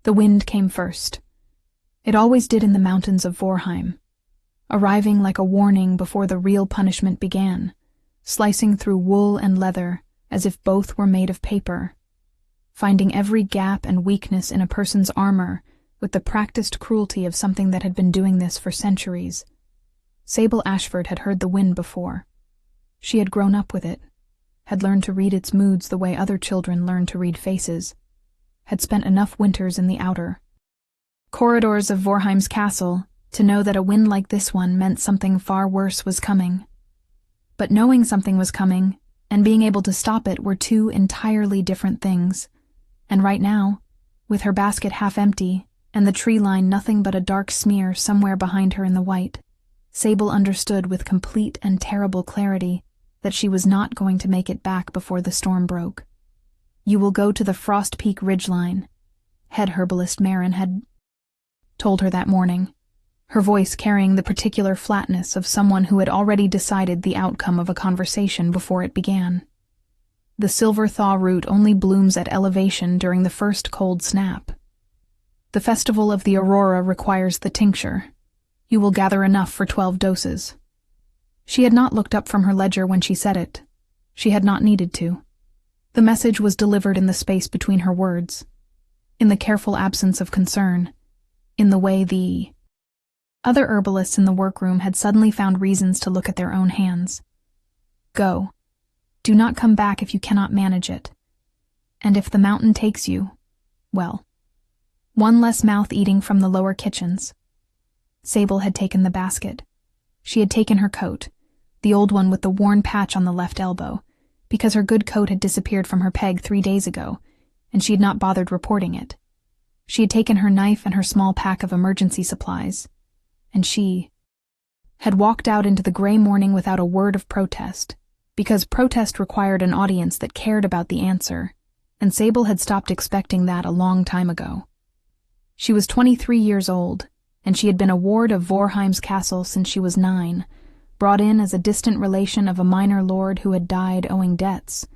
The wind came first. It always did in the mountains of Vorheim, arriving like a warning before the real punishment began, slicing through wool and leather as if both were made of paper, finding every gap and weakness in a person's armor with the practiced cruelty of something that had been doing this for centuries. Sable Ashford had heard the wind before. She had grown up with it, had learned to read its moods the way other children learn to read faces, had spent enough winters in the outer corridors of Vorheim's castle to know that a wind like this one meant something far worse was coming. But knowing something was coming and being able to stop it were two entirely different things. And right now, with her basket half empty and the tree line nothing but a dark smear somewhere behind her in the white, Sable understood with complete and terrible clarity that she was not going to make it back before the storm broke. "You will go to the Frost Peak ridgeline," head herbalist Marin had told her that morning, her voice carrying the particular flatness of someone who had already decided the outcome of a conversation before it began. The silver thaw root only blooms at elevation during the first cold snap. The festival of the aurora requires the tincture. You will gather enough for 12 doses. She had not looked up from her ledger when she said it. She had not needed to. The message was delivered in the space between her words, in the careful absence of concern, in the way the other herbalists in the workroom had suddenly found reasons to look at their own hands. Go. Do not come back if you cannot manage it. And if the mountain takes you, well, one less mouth eating from the lower kitchens. Sable had taken the basket. She had taken her coat, the old one with the worn patch on the left elbow, because her good coat had disappeared from her peg 3 days ago, and she had not bothered reporting it. She had taken her knife and her small pack of emergency supplies, and she had walked out into the gray morning without a word of protest, because protest required an audience that cared about the answer, and Sable had stopped expecting that a long time ago. She was 23 years old, and she had been a ward of Vorheim's castle since she was 9, brought in as a distant relation of a minor lord who had died owing debts,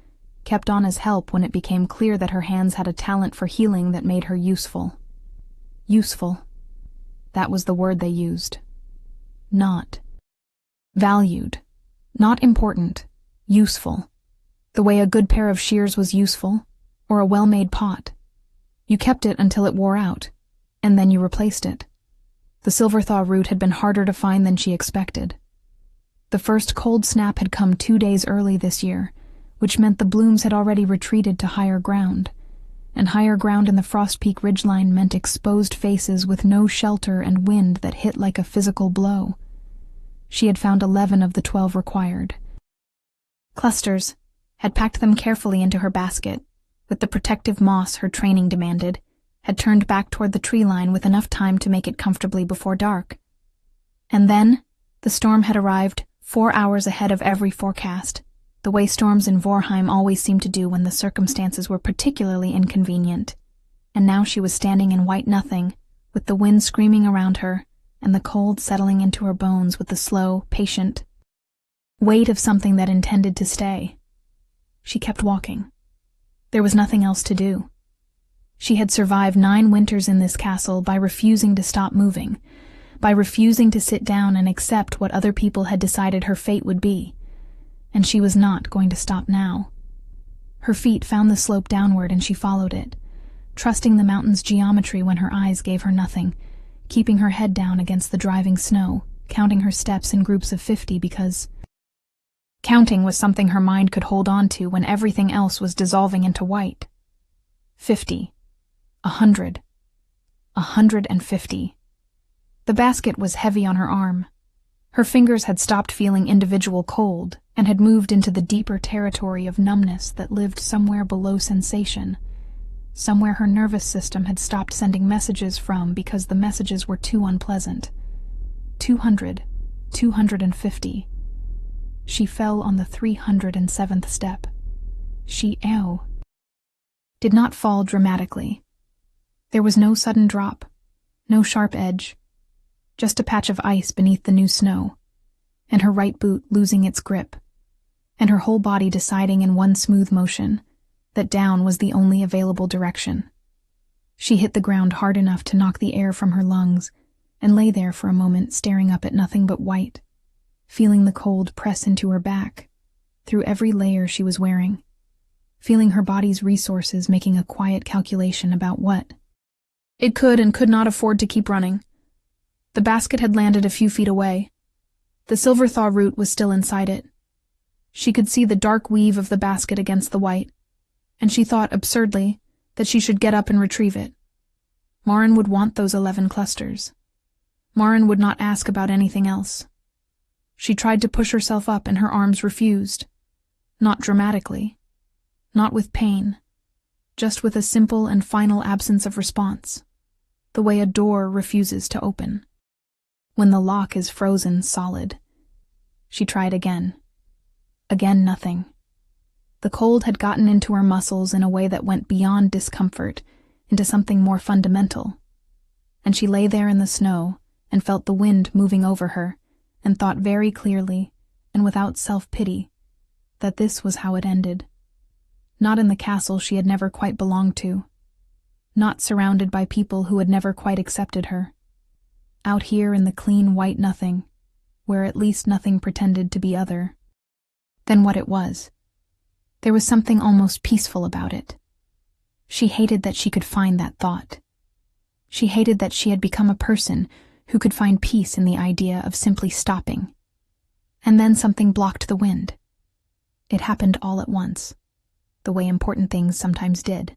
kept on as help when it became clear that her hands had a talent for healing that made her useful. Useful. That was the word they used. Not valued. Not important. Useful. The way a good pair of shears was useful, or a well-made pot. You kept it until it wore out, and then you replaced it. The Silverthaw root had been harder to find than she expected. The first cold snap had come 2 days early this year, which meant the blooms had already retreated to higher ground, and higher ground in the Frost Peak ridgeline meant exposed faces with no shelter and wind that hit like a physical blow. She had found 11 of the 12 required. Clusters had packed them carefully into her basket, with the protective moss her training demanded, had turned back toward the tree line with enough time to make it comfortably before dark. And then, the storm had arrived 4 hours ahead of every forecast, the way storms in Vorheim always seemed to do when the circumstances were particularly inconvenient. And now she was standing in white nothing, with the wind screaming around her, and the cold settling into her bones with the slow, patient weight of something that intended to stay. She kept walking. There was nothing else to do. She had survived 9 winters in this castle by refusing to stop moving, by refusing to sit down and accept what other people had decided her fate would be, and she was not going to stop now. Her feet found the slope downward and she followed it, trusting the mountain's geometry when her eyes gave her nothing, keeping her head down against the driving snow, counting her steps in groups of 50 because counting was something her mind could hold on to when everything else was dissolving into white. 50. 100. 150. The basket was heavy on her arm. Her fingers had stopped feeling individual cold and had moved into the deeper territory of numbness that lived somewhere below sensation, somewhere her nervous system had stopped sending messages from because the messages were too unpleasant. 200. 250. She fell on the 307th step. She did not fall dramatically. There was no sudden drop, no sharp edge, just a patch of ice beneath the new snow, and her right boot losing its grip, and her whole body deciding in one smooth motion that down was the only available direction. She hit the ground hard enough to knock the air from her lungs and lay there for a moment staring up at nothing but white, feeling the cold press into her back, through every layer she was wearing, feeling her body's resources making a quiet calculation about what it could and could not afford to keep running. The basket had landed a few feet away. The Silverthaw root was still inside it. She could see the dark weave of the basket against the white, and she thought, absurdly, that she should get up and retrieve it. Maren would want those 11 clusters. Maren would not ask about anything else. She tried to push herself up and her arms refused. Not dramatically. Not with pain. Just with a simple and final absence of response. The way a door refuses to open. When the lock is frozen solid. She tried again. Again nothing. The cold had gotten into her muscles in a way that went beyond discomfort, into something more fundamental. And she lay there in the snow and felt the wind moving over her, and thought very clearly, and without self-pity, that this was how it ended. Not in the castle she had never quite belonged to. Not surrounded by people who had never quite accepted her. Out here in the clean white nothing, where at least nothing pretended to be other than what it was. There was something almost peaceful about it. She hated that she could find that thought. She hated that she had become a person who could find peace in the idea of simply stopping. And then something blocked the wind. It happened all at once, the way important things sometimes did.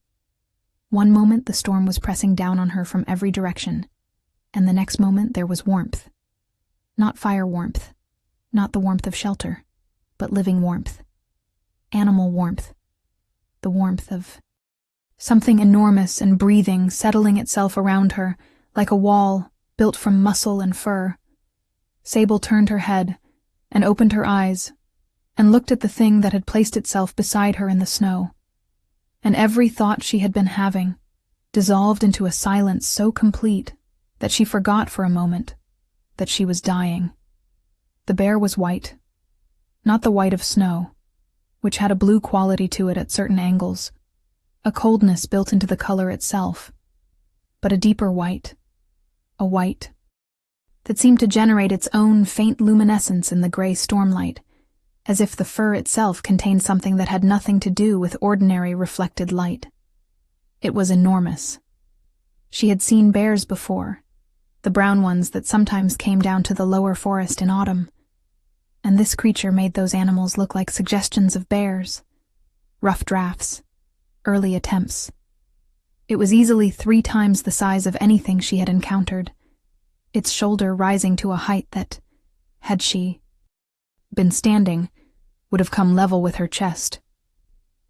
One moment the storm was pressing down on her from every direction, and the next moment there was warmth. Not fire warmth, not the warmth of shelter, but living warmth. Animal warmth. The warmth of something enormous and breathing, settling itself around her, like a wall built from muscle and fur. Sable turned her head, and opened her eyes, and looked at the thing that had placed itself beside her in the snow. And every thought she had been having dissolved into a silence so complete that she forgot for a moment that she was dying. The bear was white. Not the white of snow, which had a blue quality to it at certain angles, a coldness built into the color itself, but a deeper white, a white that seemed to generate its own faint luminescence in the gray stormlight, as if the fur itself contained something that had nothing to do with ordinary reflected light. It was enormous. She had seen bears before, the brown ones that sometimes came down to the lower forest in autumn, and this creature made those animals look like suggestions of bears, rough drafts, early attempts. It was easily 3 times the size of anything she had encountered, its shoulder rising to a height that, had she been standing, would have come level with her chest.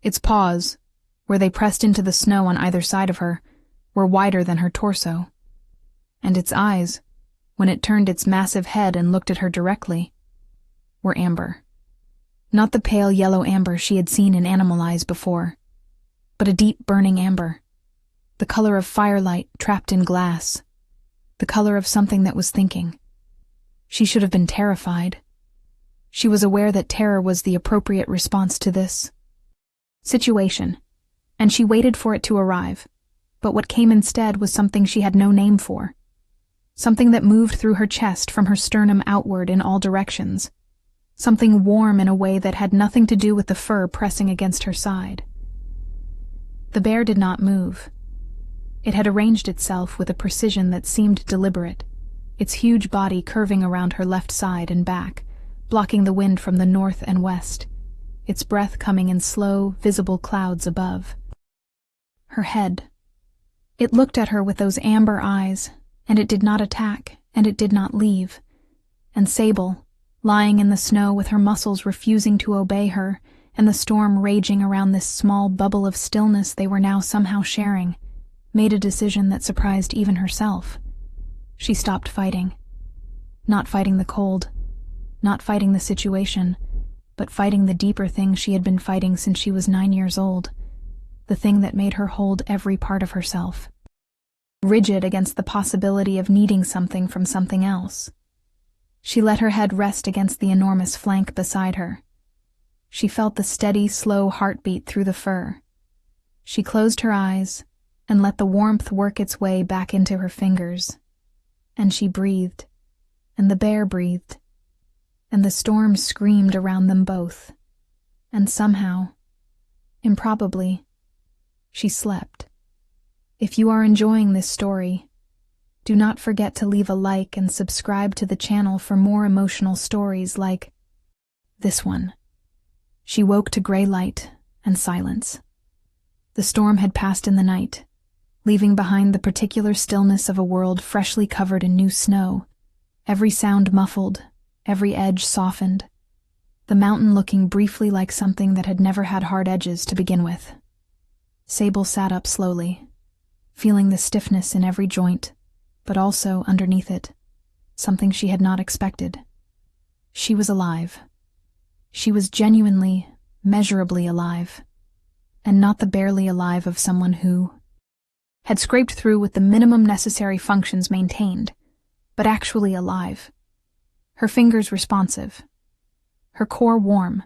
Its paws, where they pressed into the snow on either side of her, were wider than her torso. And its eyes, when it turned its massive head and looked at her directly, were amber. Not the pale yellow amber she had seen in animal eyes before, but a deep burning amber, the color of firelight trapped in glass, the color of something that was thinking. She should have been terrified. She was aware that terror was the appropriate response to this situation, and she waited for it to arrive, but what came instead was something she had no name for, something that moved through her chest from her sternum outward in all directions, something warm in a way that had nothing to do with the fur pressing against her side. The bear did not move. It had arranged itself with a precision that seemed deliberate, its huge body curving around her left side and back, blocking the wind from the north and west, its breath coming in slow, visible clouds above. Her head. It looked at her with those amber eyes, and it did not attack, and it did not leave. And Sable, lying in the snow with her muscles refusing to obey her, and the storm raging around this small bubble of stillness they were now somehow sharing, made a decision that surprised even herself. She stopped fighting. Not fighting the cold, not fighting the situation, but fighting the deeper thing she had been fighting since she was 9 years old, the thing that made her hold every part of herself, rigid against the possibility of needing something from something else. She let her head rest against the enormous flank beside her. She felt the steady, slow heartbeat through the fur. She closed her eyes and let the warmth work its way back into her fingers. And she breathed, and the bear breathed, and the storm screamed around them both. And somehow, improbably, she slept. If you are enjoying this story, do not forget to leave a like and subscribe to the channel for more emotional stories like this one. She woke to gray light and silence. The storm had passed in the night, leaving behind the particular stillness of a world freshly covered in new snow, every sound muffled, every edge softened, the mountain looking briefly like something that had never had hard edges to begin with. Sable sat up slowly, feeling the stiffness in every joint, but also, underneath it, something she had not expected. She was alive. She was genuinely, measurably alive, and not the barely alive of someone who had scraped through with the minimum necessary functions maintained, but actually alive. Her fingers responsive, her core warm,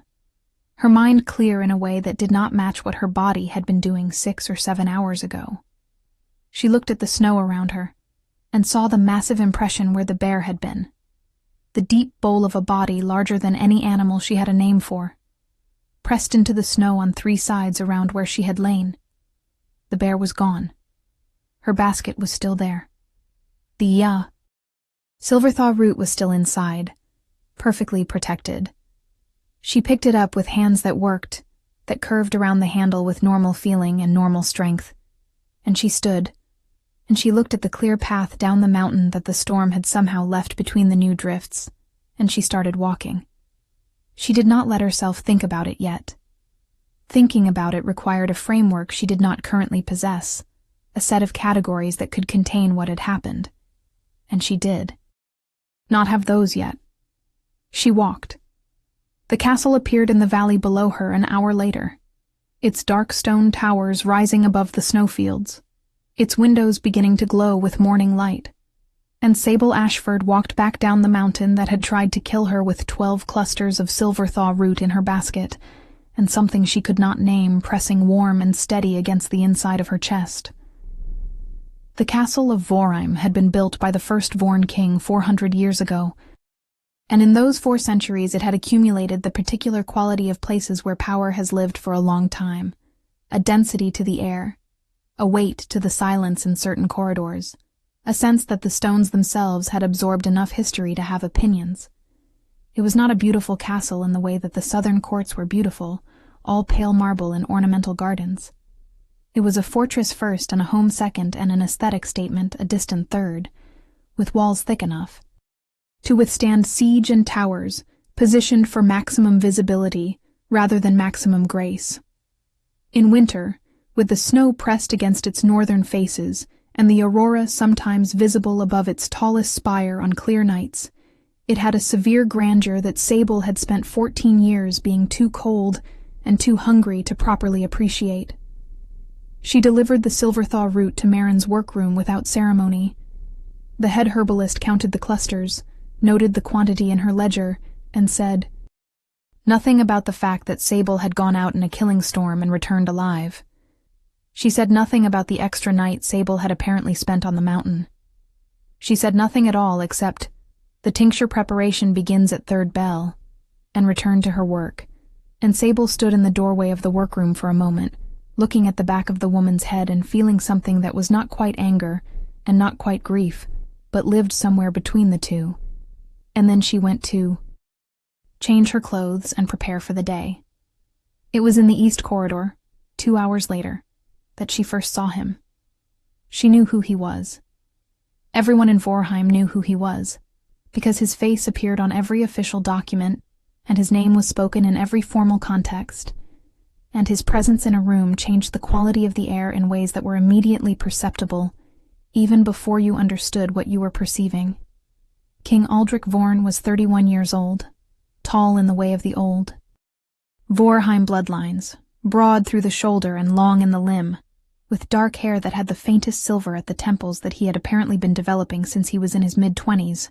her mind clear in a way that did not match what her body had been doing 6 or 7 hours ago. She looked at the snow around her and saw the massive impression where the bear had been, the deep bowl of a body larger than any animal she had a name for, pressed into the snow on 3 sides around where she had lain. The bear was gone. Her basket was still there. The Silverthaw root was still inside, perfectly protected. She picked it up with hands that worked, that curved around the handle with normal feeling and normal strength. And she stood, and she looked at the clear path down the mountain that the storm had somehow left between the new drifts, and she started walking. She did not let herself think about it yet. Thinking about it required a framework she did not currently possess, a set of categories that could contain what had happened. And she did not have those yet. She walked. The castle appeared in the valley below her an hour later, its dark stone towers rising above the snowfields, its windows beginning to glow with morning light. And Sable Ashford walked back down the mountain that had tried to kill her with 12 clusters of Silverthaw root in her basket, and something she could not name pressing warm and steady against the inside of her chest. The castle of Vorheim had been built by the first Vorn king 400 years ago, and in those 4 centuries it had accumulated the particular quality of places where power has lived for a long time, a density to the air, a weight to the silence in certain corridors, a sense that the stones themselves had absorbed enough history to have opinions. It was not a beautiful castle in the way that the southern courts were beautiful, all pale marble and ornamental gardens. It was a fortress first and a home second and an aesthetic statement a distant third, with walls thick enough to withstand siege and towers, positioned for maximum visibility rather than maximum grace. In winter, with the snow pressed against its northern faces and the aurora sometimes visible above its tallest spire on clear nights, it had a severe grandeur that Sable had spent 14 years being too cold and too hungry to properly appreciate. She delivered the Silverthaw root to Marin's workroom without ceremony. The head herbalist counted the clusters, noted the quantity in her ledger, and said nothing about the fact that Sable had gone out in a killing storm and returned alive. She said nothing about the extra night Sable had apparently spent on the mountain. She said nothing at all except, "The tincture preparation begins at 3rd bell," and returned to her work, and Sable stood in the doorway of the workroom for a moment, looking at the back of the woman's head and feeling something that was not quite anger and not quite grief, but lived somewhere between the two. And then she went to change her clothes and prepare for the day. It was in the east corridor, 2 hours later, that she first saw him. She knew who he was. Everyone in Vorheim knew who he was, because his face appeared on every official document, and his name was spoken in every formal context, and his presence in a room changed the quality of the air in ways that were immediately perceptible, even before you understood what you were perceiving. King Aldrich Vorn was 31 years old, tall in the way of the old. Vorheim bloodlines, broad through the shoulder and long in the limb, with dark hair that had the faintest silver at the temples that he had apparently been developing since he was in his mid-20s,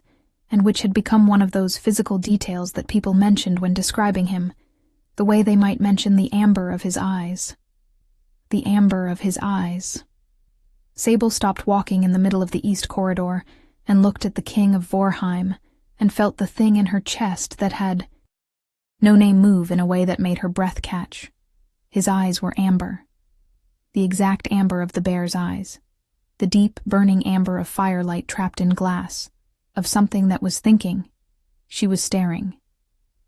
and which had become one of those physical details that people mentioned when describing him, the way they might mention the amber of his eyes. The amber of his eyes. Sable stopped walking in the middle of the east corridor and looked at the king of Vorheim and felt the thing in her chest that had no name move in a way that made her breath catch. His eyes were amber. The exact amber of the bear's eyes. The deep, burning amber of firelight trapped in glass, of something that was thinking. She was staring.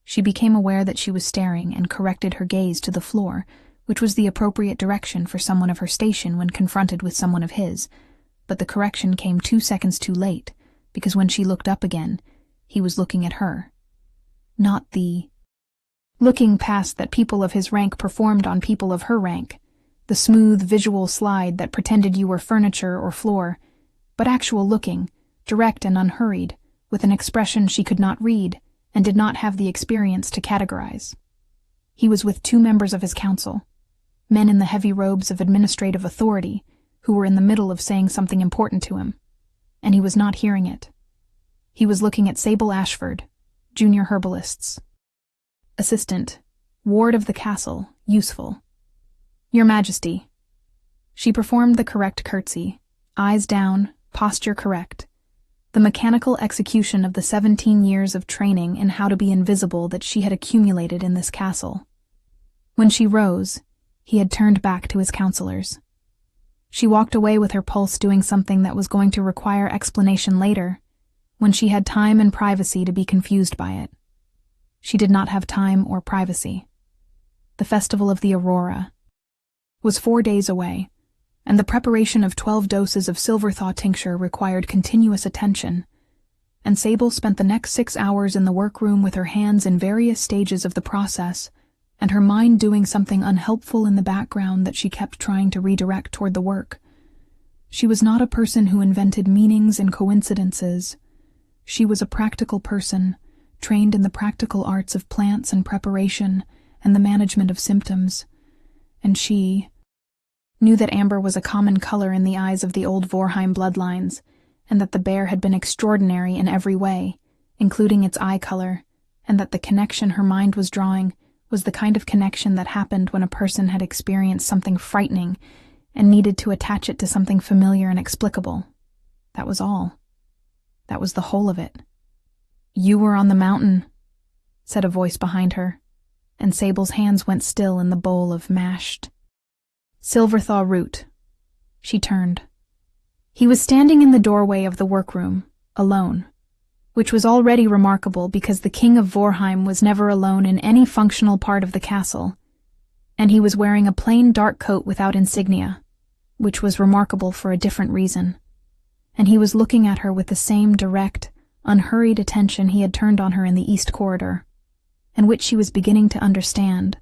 She became aware that she was staring and corrected her gaze to the floor, which was the appropriate direction for someone of her station when confronted with someone of his, but the correction came 2 seconds too late, because when she looked up again, he was looking at her. Not the looking past that people of his rank performed on people of her rank, the smooth visual slide that pretended you were furniture or floor, but actual looking, direct and unhurried, with an expression she could not read and did not have the experience to categorize. He was with 2 members of his council, men in the heavy robes of administrative authority, who were in the middle of saying something important to him, and he was not hearing it. He was looking at Sable Ashford, junior herbalists. Assistant, ward of the castle, useful. Your Majesty. She performed the correct curtsy, eyes down, posture correct, the mechanical execution of the 17 years of training in how to be invisible that she had accumulated in this castle. When she rose, he had turned back to his counselors. She walked away with her pulse doing something that was going to require explanation later, when she had time and privacy to be confused by it. She did not have time or privacy. The Festival of the Aurora was 4 days away, and the preparation of 12 doses of Silverthaw tincture required continuous attention, and Sable spent the next 6 hours in the workroom with her hands in various stages of the process, and her mind doing something unhelpful in the background that she kept trying to redirect toward the work. She was not a person who invented meanings and coincidences. She was a practical person, trained in the practical arts of plants and preparation and the management of symptoms, and she knew that amber was a common color in the eyes of the old Vorheim bloodlines, and that the bear had been extraordinary in every way, including its eye color, and that the connection her mind was drawing was the kind of connection that happened when a person had experienced something frightening and needed to attach it to something familiar and explicable. That was all. That was the whole of it. You were on the mountain, said a voice behind her, and Sable's hands went still in the bowl of mashed Silverthaw root. She turned. He was standing in the doorway of the workroom, alone, which was already remarkable because the King of Vorheim was never alone in any functional part of the castle, and he was wearing a plain dark coat without insignia, which was remarkable for a different reason, and he was looking at her with the same direct, unhurried attention he had turned on her in the east corridor, and which she was beginning to understand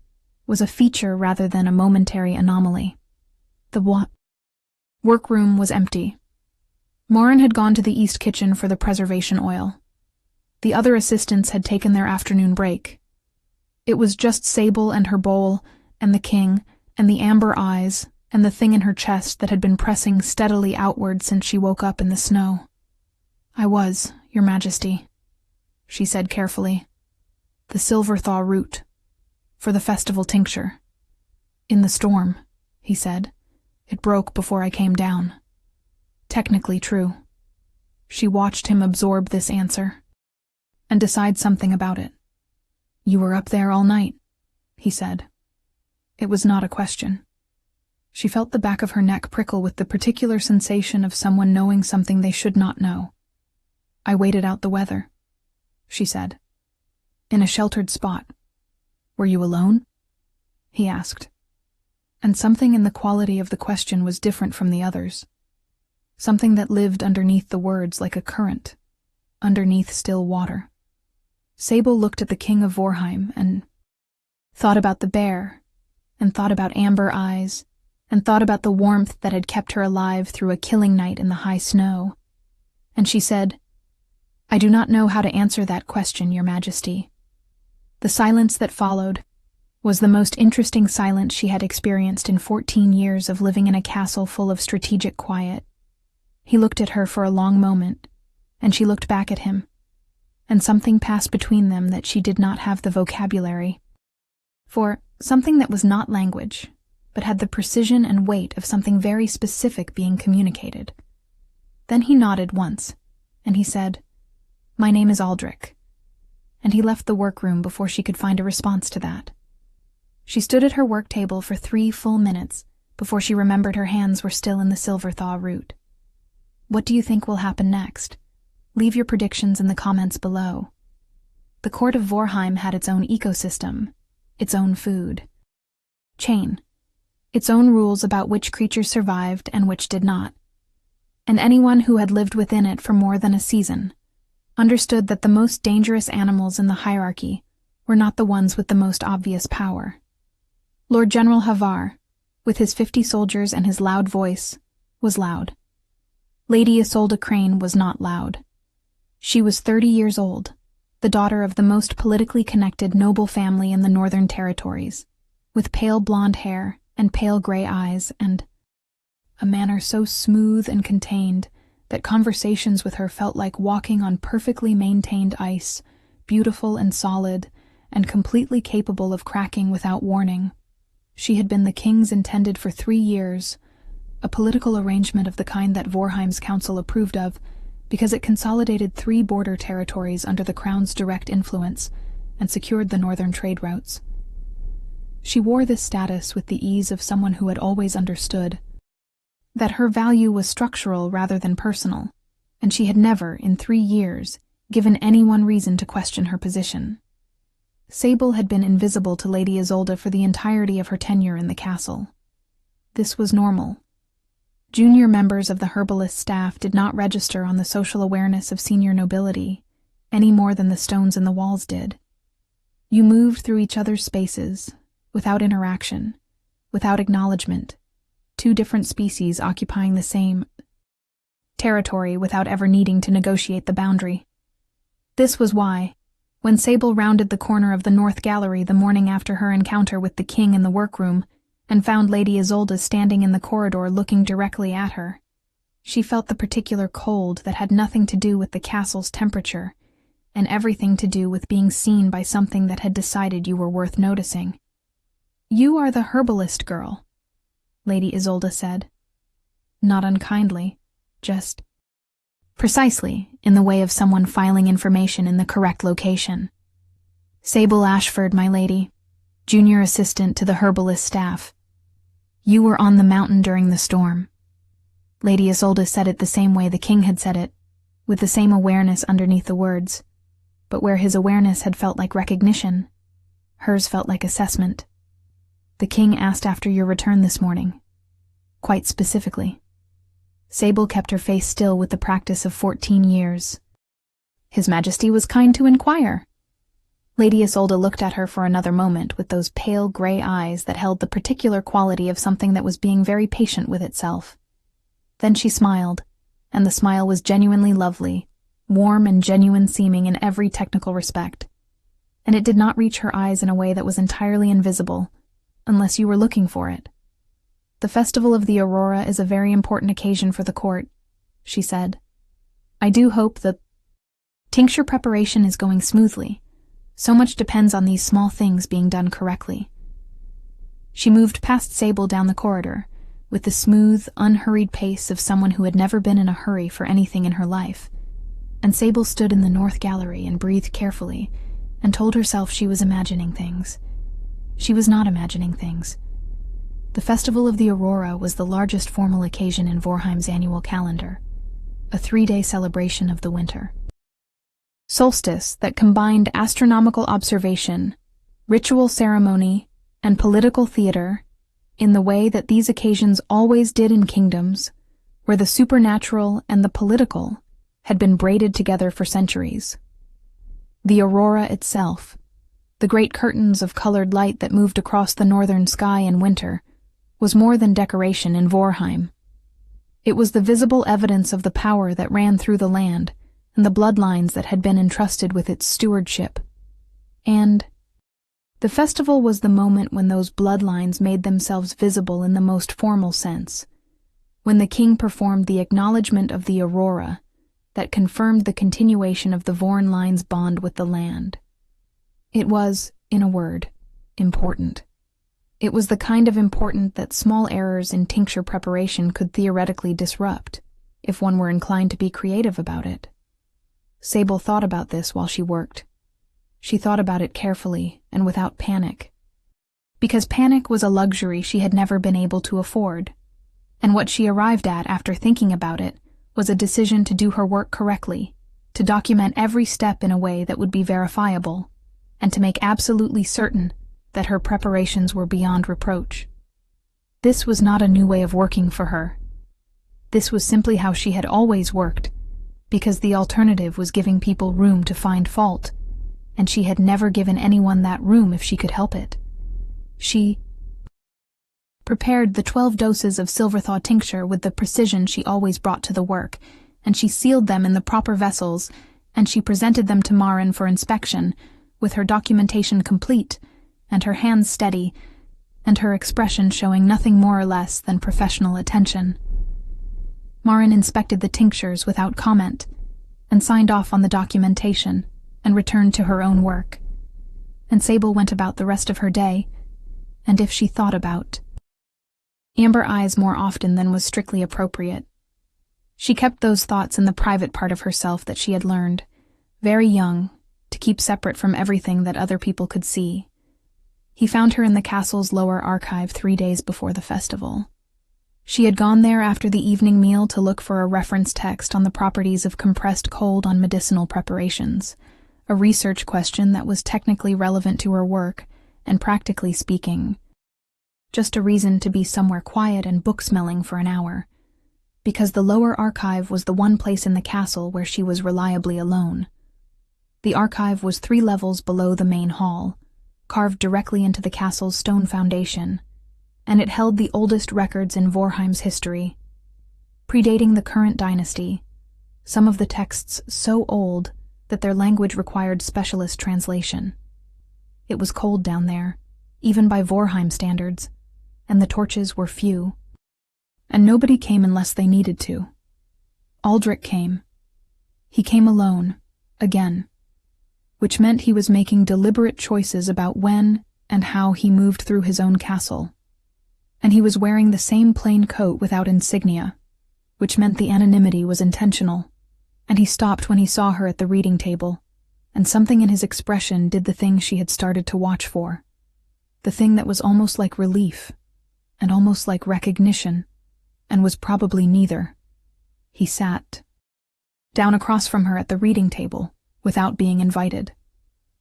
was a feature rather than a momentary anomaly. The workroom was empty. Morin had gone to the east kitchen for the preservation oil. The other assistants had taken their afternoon break. It was just Sable and her bowl, and the king, and the amber eyes, and the thing in her chest that had been pressing steadily outward since she woke up in the snow. I was, Your Majesty, she said carefully. The Silverthaw root. For the festival tincture. In the storm, he said. It broke before I came down. Technically true. She watched him absorb this answer and decide something about it. You were up there all night, he said. It was not a question. She felt the back of her neck prickle with the particular sensation of someone knowing something they should not know. I waited out the weather, she said. In a sheltered spot. Were you alone? He asked. And something in the quality of the question was different from the others. Something that lived underneath the words like a current, underneath still water. Sable looked at the King of Vorheim and thought about the bear, and thought about amber eyes, and thought about the warmth that had kept her alive through a killing night in the high snow. And she said, I do not know how to answer that question, Your Majesty. The silence that followed was the most interesting silence she had experienced in 14 years of living in a castle full of strategic quiet. He looked at her for a long moment, and she looked back at him, and something passed between them that she did not have the vocabulary for, something that was not language, but had the precision and weight of something very specific being communicated. Then he nodded once, and he said, "My name is Aldrich," and he left the workroom before she could find a response to that. She stood at her work table for 3 full minutes before she remembered her hands were still in the Silverthaw root. What do you think will happen next? Leave your predictions in the comments below. The court of Vorheim had its own ecosystem, its own food chain, its own rules about which creatures survived and which did not. And anyone who had lived within it for more than a season understood that the most dangerous animals in the hierarchy were not the ones with the most obvious power. Lord General Havar, with his 50 soldiers and his loud voice, was loud. Lady Isolde Crane was not loud. She was 30 years old, the daughter of the most politically connected noble family in the Northern Territories, with pale blonde hair and pale gray eyes and a manner so smooth and contained that conversations with her felt like walking on perfectly maintained ice, beautiful and solid, and completely capable of cracking without warning. She had been the king's intended for 3 years, a political arrangement of the kind that Vorheim's council approved of, because it consolidated 3 border territories under the crown's direct influence and secured the northern trade routes. She wore this status with the ease of someone who had always understood that her value was structural rather than personal, and she had never, in 3 years, given anyone reason to question her position. Sable had been invisible to Lady Isolde for the entirety of her tenure in the castle. This was normal. Junior members of the herbalist staff did not register on the social awareness of senior nobility, any more than the stones in the walls did. You moved through each other's spaces, without interaction, without acknowledgement, 2 different species occupying the same territory without ever needing to negotiate the boundary. This was why, when Sable rounded the corner of the North Gallery the morning after her encounter with the king in the workroom and found Lady Isolde standing in the corridor looking directly at her, she felt the particular cold that had nothing to do with the castle's temperature and everything to do with being seen by something that had decided you were worth noticing. "You are the herbalist girl," Lady Isolde said. Not unkindly, just precisely in the way of someone filing information in the correct location. "Sable Ashford, my lady, junior assistant to the herbalist staff. You were on the mountain during the storm." Lady Isolde said it the same way the king had said it, with the same awareness underneath the words, but where his awareness had felt like recognition, hers felt like assessment. "The king asked after your return this morning. Quite specifically." Sable kept her face still with the practice of 14 years. "His Majesty was kind to inquire." Lady Isolde looked at her for another moment with those pale gray eyes that held the particular quality of something that was being very patient with itself. Then she smiled, and the smile was genuinely lovely, warm and genuine seeming in every technical respect. And it did not reach her eyes in a way that was entirely invisible, unless you were looking for it. "The Festival of the Aurora is a very important occasion for the court," she said. "I do hope the tincture preparation is going smoothly. So much depends on these small things being done correctly." She moved past Sable down the corridor, with the smooth, unhurried pace of someone who had never been in a hurry for anything in her life, and Sable stood in the North Gallery and breathed carefully, and told herself she was imagining things. She was not imagining things. The Festival of the Aurora was the largest formal occasion in Vorheim's annual calendar, a 3-day celebration of the winter solstice that combined astronomical observation, ritual ceremony, and political theater in the way that these occasions always did in kingdoms where the supernatural and the political had been braided together for centuries. The aurora itself, the great curtains of colored light that moved across the northern sky in winter, was more than decoration in Vorheim. It was the visible evidence of the power that ran through the land and the bloodlines that had been entrusted with its stewardship. And the festival was the moment when those bloodlines made themselves visible in the most formal sense, when the king performed the acknowledgement of the aurora that confirmed the continuation of the Vorn line's bond with the land. It was, in a word, important. It was the kind of important that small errors in tincture preparation could theoretically disrupt, if one were inclined to be creative about it. Sable thought about this while she worked. She thought about it carefully and without panic. Because panic was a luxury she had never been able to afford, and what she arrived at after thinking about it was a decision to do her work correctly, to document every step in a way that would be verifiable, and to make absolutely certain that her preparations were beyond reproach. This was not a new way of working for her. This was simply how she had always worked, because the alternative was giving people room to find fault, and she had never given anyone that room if she could help it. She prepared the 12 doses of Silverthaw tincture with the precision she always brought to the work, and she sealed them in the proper vessels, and she presented them to Marin for inspection, with her documentation complete, and her hands steady, and her expression showing nothing more or less than professional attention. Marin inspected the tinctures without comment, and signed off on the documentation, and returned to her own work. And Sable went about the rest of her day, and if she thought about Amber Eyes more often than was strictly appropriate. She kept those thoughts in the private part of herself that she had learned, very young, to keep separate from everything that other people could see. He found her in the castle's lower archive 3 days before the festival. She had gone there after the evening meal to look for a reference text on the properties of compressed cold on medicinal preparations, a research question that was technically relevant to her work, and practically speaking, just a reason to be somewhere quiet and book-smelling for an hour, because the lower archive was the one place in the castle where she was reliably alone. The archive was 3 levels below the main hall, carved directly into the castle's stone foundation, and it held the oldest records in Vorheim's history. Predating the current dynasty, some of the texts so old that their language required specialist translation. It was cold down there, even by Vorheim standards, and the torches were few. And nobody came unless they needed to. Aldrich came. He came alone, again, which meant he was making deliberate choices about when and how he moved through his own castle. And he was wearing the same plain coat without insignia, which meant the anonymity was intentional, and he stopped when he saw her at the reading table, and something in his expression did the thing she had started to watch for, the thing that was almost like relief, and almost like recognition, and was probably neither. He sat down across from her at the reading table, without being invited,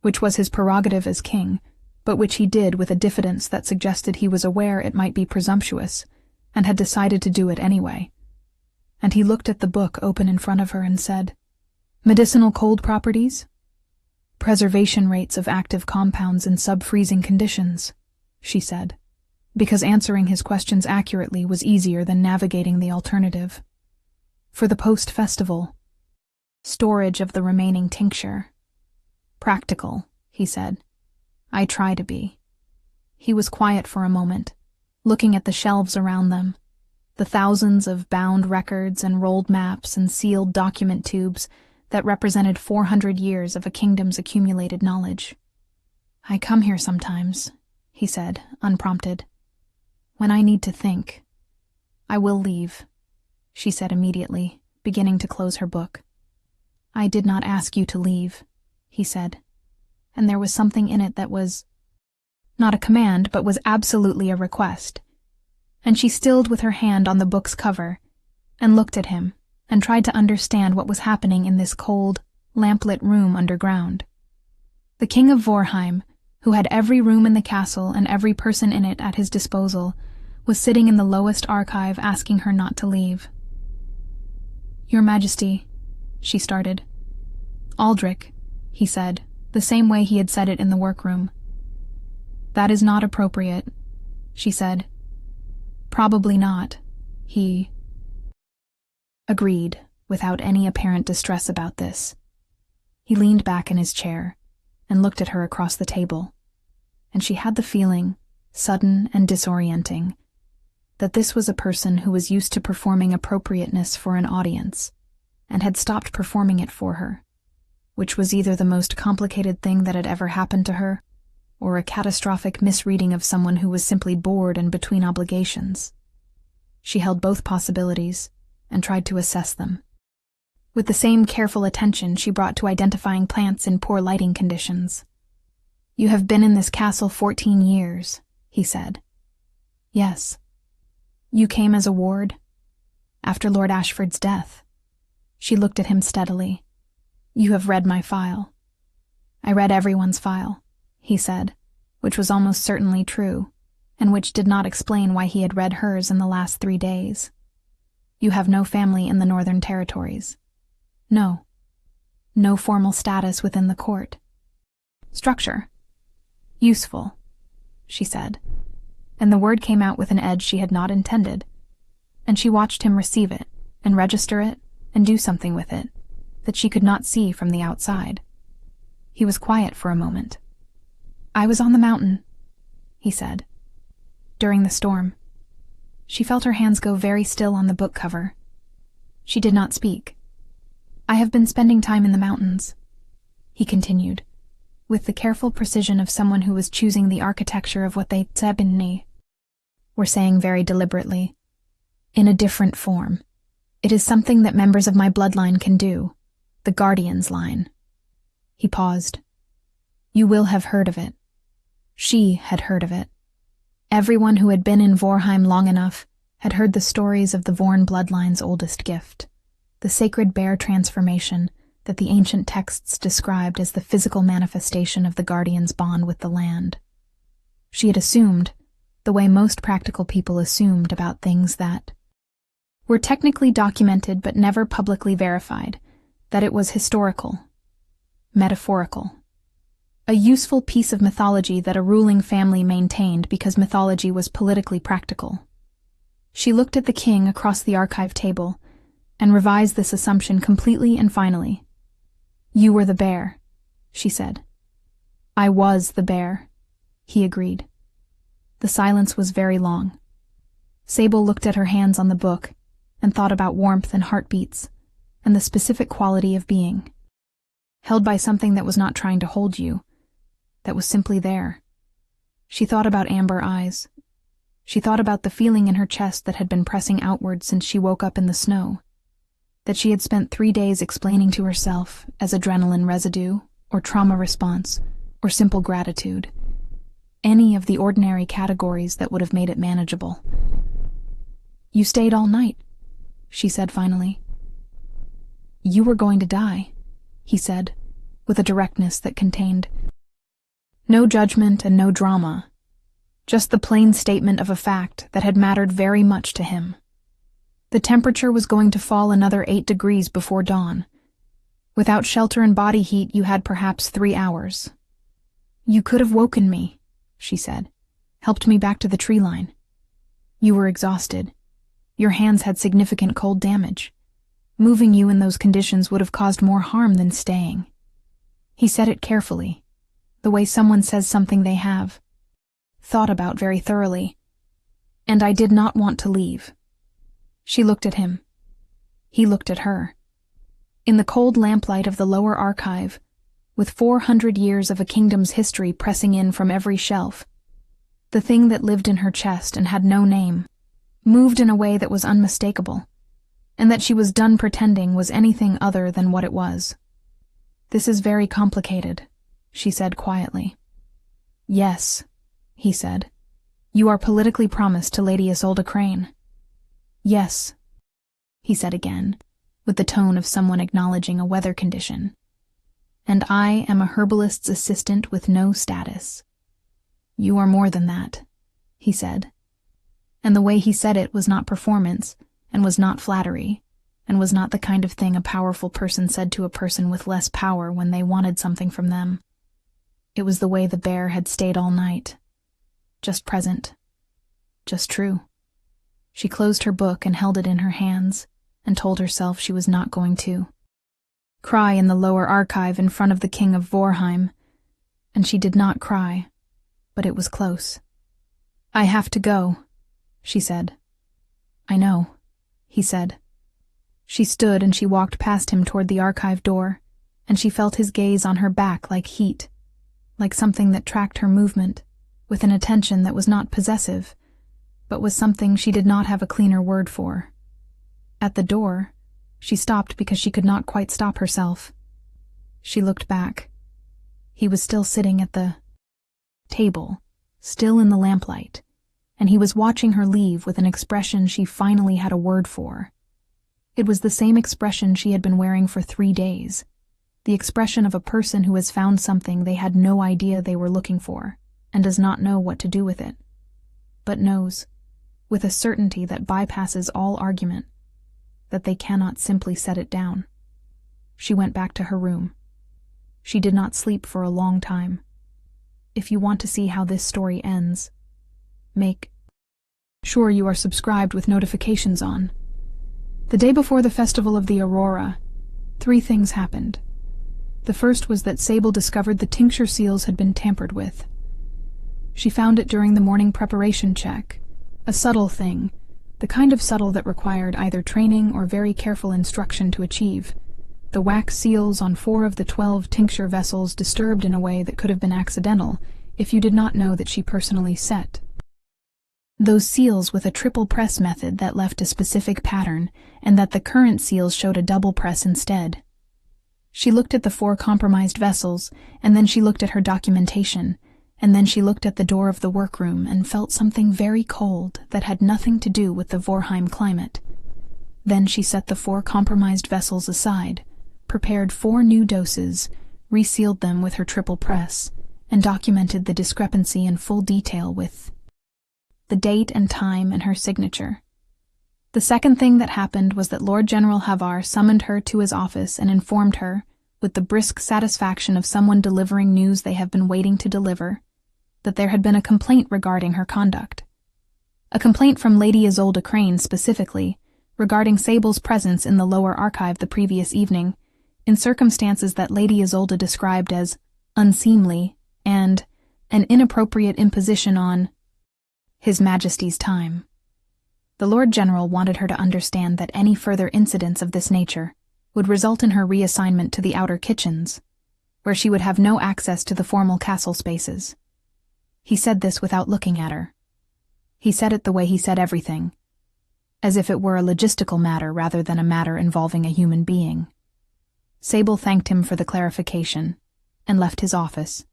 which was his prerogative as king, but which he did with a diffidence that suggested he was aware it might be presumptuous, and had decided to do it anyway. And he looked at the book open in front of her and said, "Medicinal cold properties? Preservation rates of active compounds in sub-freezing conditions," she said, because answering his questions accurately was easier than navigating the alternative. For the post-festival, storage of the remaining tincture. Practical, he said. I try to be. He was quiet for a moment, looking at the shelves around them, the thousands of bound records and rolled maps and sealed document tubes that represented 400 years of a kingdom's accumulated knowledge. I come here sometimes, he said, unprompted. When I need to think. I will leave, she said immediately, beginning to close her book. I did not ask you to leave, he said, and there was something in it that was not a command, but was absolutely a request. And she stilled with her hand on the book's cover, and looked at him, and tried to understand what was happening in this cold, lamplit room underground. The King of Vorheim, who had every room in the castle and every person in it at his disposal, was sitting in the lowest archive asking her not to leave. Your Majesty, she started. Aldrich, he said, the same way he had said it in the workroom. That is not appropriate, she said. Probably not, he agreed, without any apparent distress about this. He leaned back in his chair and looked at her across the table, and she had the feeling, sudden and disorienting, that this was a person who was used to performing appropriateness for an audience, and had stopped performing it for her, which was either the most complicated thing that had ever happened to her, or a catastrophic misreading of someone who was simply bored and between obligations. She held both possibilities and tried to assess them. With the same careful attention she brought to identifying plants in poor lighting conditions. "You have been in this castle 14 years, he said. "Yes." "You came as a ward?" "After Lord Ashford's death." She looked at him steadily. "You have read my file." "I read everyone's file," he said, which was almost certainly true, and which did not explain why he had read hers in the last 3 days. "You have no family in the Northern Territories." "No." "No formal status within the court." "Structure." "Useful," she said, and the word came out with an edge she had not intended, and she watched him receive it, and register it, and do something with it, that she could not see from the outside. He was quiet for a moment. "I was on the mountain," he said. "During the storm." She felt her hands go very still on the book cover. She did not speak. "I have been spending time in the mountains," he continued, with the careful precision of someone who was choosing the architecture of what they Tsebinni were saying very deliberately. "In a different form. It is something that members of my bloodline can do. The Guardian's line." He paused. "You will have heard of it." She had heard of it. Everyone who had been in Vorheim long enough had heard the stories of the Vorn bloodline's oldest gift, the sacred bear transformation that the ancient texts described as the physical manifestation of the Guardian's bond with the land. She had assumed, the way most practical people assumed about things that were technically documented but never publicly verified, that it was historical, metaphorical. A useful piece of mythology that a ruling family maintained because mythology was politically practical. She looked at the king across the archive table and revised this assumption completely and finally. "You were the bear," she said. "I was the bear," he agreed. The silence was very long. Sable looked at her hands on the book and thought about warmth and heartbeats and the specific quality of being. Held by something that was not trying to hold you, that was simply there. She thought about amber eyes. She thought about the feeling in her chest that had been pressing outward since she woke up in the snow, that she had spent 3 days explaining to herself as adrenaline residue, or trauma response, or simple gratitude. Any of the ordinary categories that would have made it manageable. "You stayed all night," she said finally. "You were going to die," he said, with a directness that contained no judgment and no drama, just the plain statement of a fact that had mattered very much to him. The temperature was going to fall another 8 degrees before dawn. Without shelter and body heat, you had perhaps 3 hours. "You could have woken me," she said, "helped me back to the tree line. You were exhausted. Your hands had significant cold damage. Moving you in those conditions would have caused more harm than staying." He said it carefully, the way someone says something they have thought about very thoroughly. "And I did not want to leave." She looked at him. He looked at her. In the cold lamplight of the lower archive, with 400 years of a kingdom's history pressing in from every shelf, the thing that lived in her chest and had no name, moved in a way that was unmistakable, and that she was done pretending was anything other than what it was. "This is very complicated," she said quietly. "Yes," he said. "You are politically promised to Lady Isolde Crane." "Yes," he said again, with the tone of someone acknowledging a weather condition. "And I am a herbalist's assistant with no status." "You are more than that," he said. And the way he said it was not performance, and was not flattery, and was not the kind of thing a powerful person said to a person with less power when they wanted something from them. It was the way the bear had stayed all night. Just present. Just true. She closed her book and held it in her hands, and told herself she was not going to cry in the lower archive in front of the king of Vorheim, and she did not cry, but it was close. "I have to go," she said. "I know," he said. She stood and she walked past him toward the archive door, and she felt his gaze on her back like heat, like something that tracked her movement, with an attention that was not possessive, but was something she did not have a cleaner word for. At the door, she stopped because she could not quite stop herself. She looked back. He was still sitting at the table, still in the lamplight, and he was watching her leave with an expression she finally had a word for. It was the same expression she had been wearing for 3 days, the expression of a person who has found something they had no idea they were looking for, and does not know what to do with it, but knows, with a certainty that bypasses all argument, that they cannot simply set it down. She went back to her room. She did not sleep for a long time. If you want to see how this story ends, make sure you are subscribed with notifications on. The day before the festival of the Aurora, 3 things happened. The first was that Sable discovered the tincture seals had been tampered with. She found it during the morning preparation check, a subtle thing, the kind of subtle that required either training or very careful instruction to achieve. The wax seals on 4 of the 12 tincture vessels disturbed in a way that could have been accidental if you did not know that she personally set those seals with a triple press method that left a specific pattern, and that the current seals showed a double press instead. She looked at the 4 compromised vessels, and then she looked at her documentation, and then she looked at the door of the workroom and felt something very cold that had nothing to do with the Vorheim climate. Then she set the 4 compromised vessels aside, prepared 4 new doses, resealed them with her triple press, and documented the discrepancy in full detail with the date and time and her signature. The second thing that happened was that Lord General Havar summoned her to his office and informed her, with the brisk satisfaction of someone delivering news they have been waiting to deliver, that there had been a complaint regarding her conduct. A complaint from Lady Isolde Crane specifically, regarding Sable's presence in the lower archive the previous evening, in circumstances that Lady Isolde described as unseemly and an inappropriate imposition on His Majesty's time. The Lord General wanted her to understand that any further incidents of this nature would result in her reassignment to the outer kitchens, where she would have no access to the formal castle spaces. He said this without looking at her. He said it the way he said everything, as if it were a logistical matter rather than a matter involving a human being. Sable thanked him for the clarification, and left his office,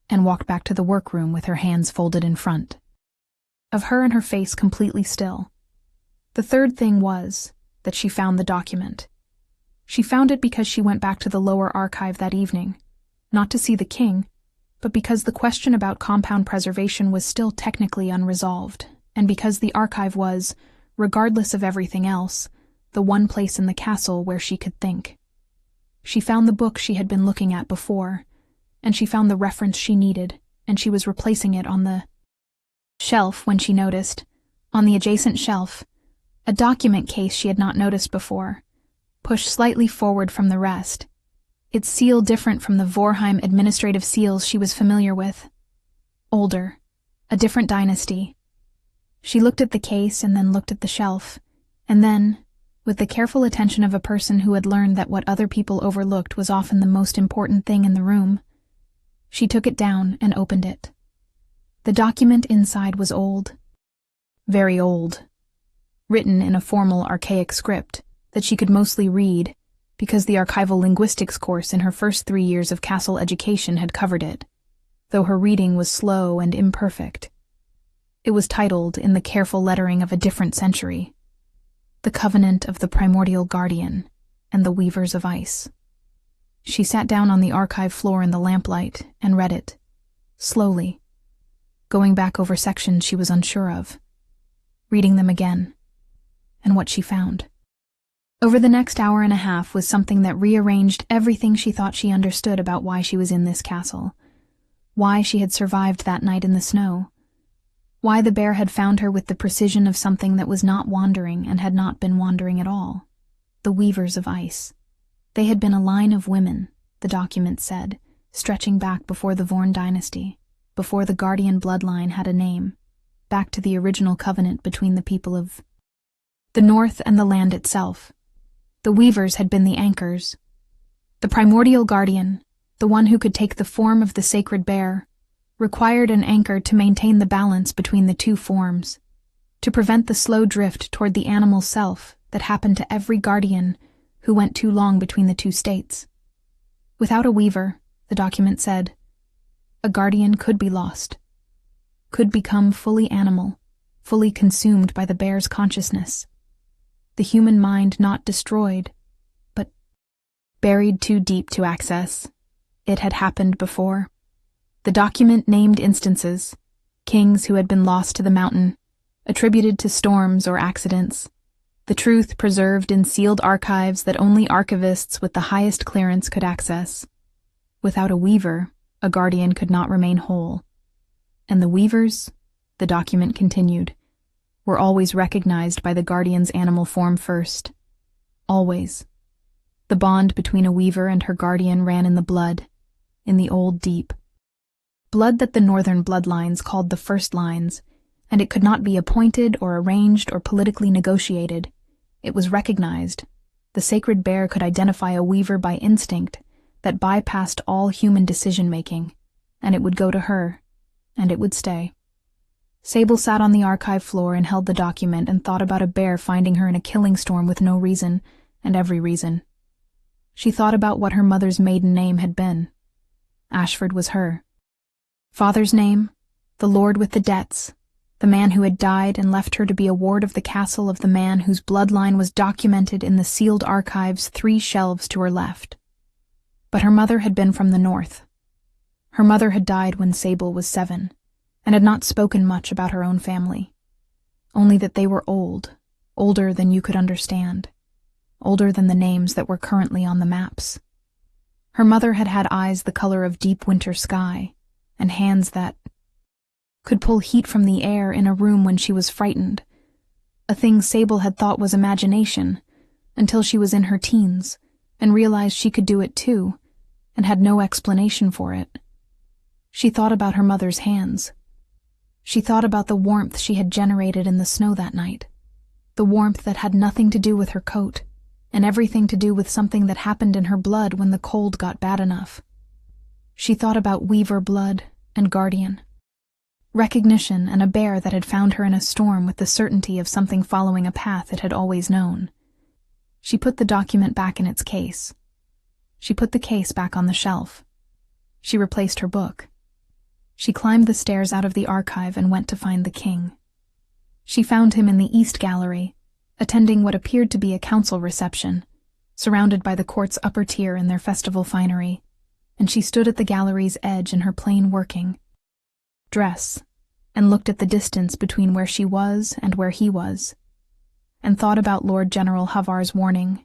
and walked back to the workroom with her hands folded in front of her and her face completely still. The third thing was that she found the document. She found it because she went back to the lower archive that evening, not to see the king, but because the question about compound preservation was still technically unresolved, and because the archive was, regardless of everything else, the one place in the castle where she could think. She found the book she had been looking at before, and she found the reference she needed, and she was replacing it on the shelf when she noticed, on the adjacent shelf, a document case she had not noticed before, pushed slightly forward from the rest, its seal different from the Vorheim administrative seals she was familiar with. Older, a different dynasty. She looked at the case and then looked at the shelf, and then, with the careful attention of a person who had learned that what other people overlooked was often the most important thing in the room, she took it down and opened it. The document inside was old. Very old. Written in a formal, archaic script that she could mostly read because the archival linguistics course in her first 3 years of castle education had covered it, though her reading was slow and imperfect. It was titled, in the careful lettering of a different century, The Covenant of the Primordial Guardian and the Weavers of Ice. She sat down on the archive floor in the lamplight and read it, slowly, going back over sections she was unsure of, reading them again, and what she found. Over the next hour and a half was something that rearranged everything she thought she understood about why she was in this castle, why she had survived that night in the snow, why the bear had found her with the precision of something that was not wandering and had not been wandering at all. The Weavers of Ice. They had been a line of women, the document said, stretching back before the Vorn dynasty, before the Guardian bloodline had a name, back to the original covenant between the people of the North and the land itself. The Weavers had been the anchors. The Primordial Guardian, the one who could take the form of the sacred bear, required an anchor to maintain the balance between the two forms, to prevent the slow drift toward the animal self that happened to every guardian who went too long between the two states. Without a weaver, the document said, a guardian could be lost, could become fully animal, fully consumed by the bear's consciousness. The human mind not destroyed, but buried too deep to access. It had happened before. The document named instances, kings who had been lost to the mountain, attributed to storms or accidents, the truth preserved in sealed archives that only archivists with the highest clearance could access. Without a weaver, a guardian could not remain whole. And the weavers, the document continued, were always recognized by the guardian's animal form first. Always. The bond between a weaver and her guardian ran in the blood, in the old deep. Blood that the northern bloodlines called the first lines, and it could not be appointed or arranged or politically negotiated. It was recognized. The sacred bear could identify a weaver by instinct that bypassed all human decision-making, and it would go to her, and it would stay. Sable sat on the archive floor and held the document and thought about a bear finding her in a killing storm with no reason, and every reason. She thought about what her mother's maiden name had been. Ashford was her. Father's name, the lord with the debts, the man who had died and left her to be a ward of the castle of the man whose bloodline was documented in the sealed archives 3 shelves to her left. But her mother had been from the north. Her mother had died when Sable was 7, and had not spoken much about her own family. Only that they were old, older than you could understand, older than the names that were currently on the maps. Her mother had had eyes the color of deep winter sky, and hands that could pull heat from the air in a room when she was frightened, a thing Sable had thought was imagination, until she was in her teens, and realized she could do it too, and had no explanation for it. She thought about her mother's hands. She thought about the warmth she had generated in the snow that night, the warmth that had nothing to do with her coat, and everything to do with something that happened in her blood when the cold got bad enough. She thought about weaver blood and guardian. Recognition and a bear that had found her in a storm with the certainty of something following a path it had always known. She put the document back in its case. She put the case back on the shelf. She replaced her book. She climbed the stairs out of the archive and went to find the king. She found him in the East Gallery, attending what appeared to be a council reception, surrounded by the court's upper tier in their festival finery, and she stood at the gallery's edge in her plain working dress, and looked at the distance between where she was and where he was, and thought about Lord General Havar's warning,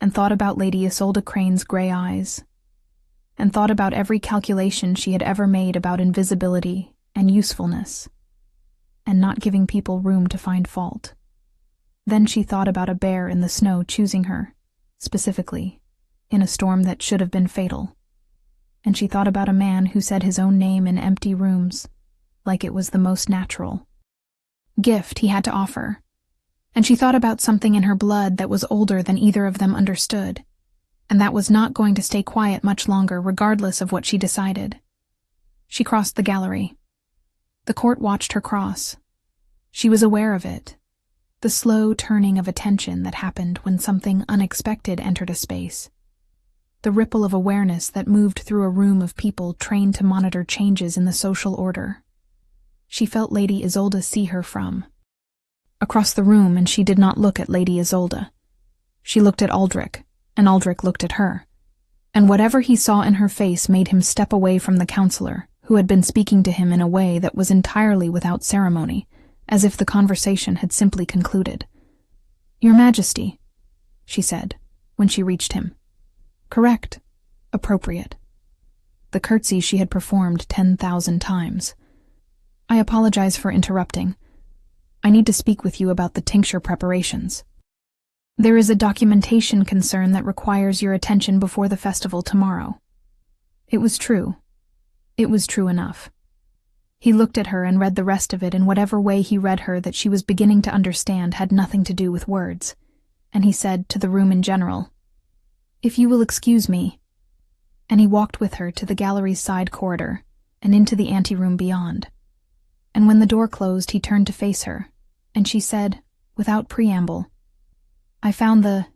and thought about Lady Isolde Crane's gray eyes, and thought about every calculation she had ever made about invisibility and usefulness, and not giving people room to find fault. Then she thought about a bear in the snow choosing her, specifically, in a storm that should have been fatal. And she thought about a man who said his own name in empty rooms, like it was the most natural gift he had to offer. And she thought about something in her blood that was older than either of them understood, and that was not going to stay quiet much longer regardless of what she decided. She crossed the gallery. The court watched her cross. She was aware of it, the slow turning of attention that happened when something unexpected entered a space. The ripple of awareness that moved through a room of people trained to monitor changes in the social order. She felt Lady Isolde see her from across the room, and she did not look at Lady Isolde. She looked at Aldrich, and Aldrich looked at her. And whatever he saw in her face made him step away from the counselor, who had been speaking to him in a way that was entirely without ceremony, as if the conversation had simply concluded. "Your Majesty," she said, when she reached him. Correct. Appropriate. The curtsy she had performed 10,000 times. "I apologize for interrupting. I need to speak with you about the tincture preparations. There is a documentation concern that requires your attention before the festival tomorrow." It was true. It was true enough. He looked at her and read the rest of it in whatever way he read her that she was beginning to understand had nothing to do with words, and he said to the room in general, "If you will excuse me." and he walked with her to the gallery's side corridor and into the anteroom beyond. And when the door closed, he turned to face her, and she said, without preamble, "I found the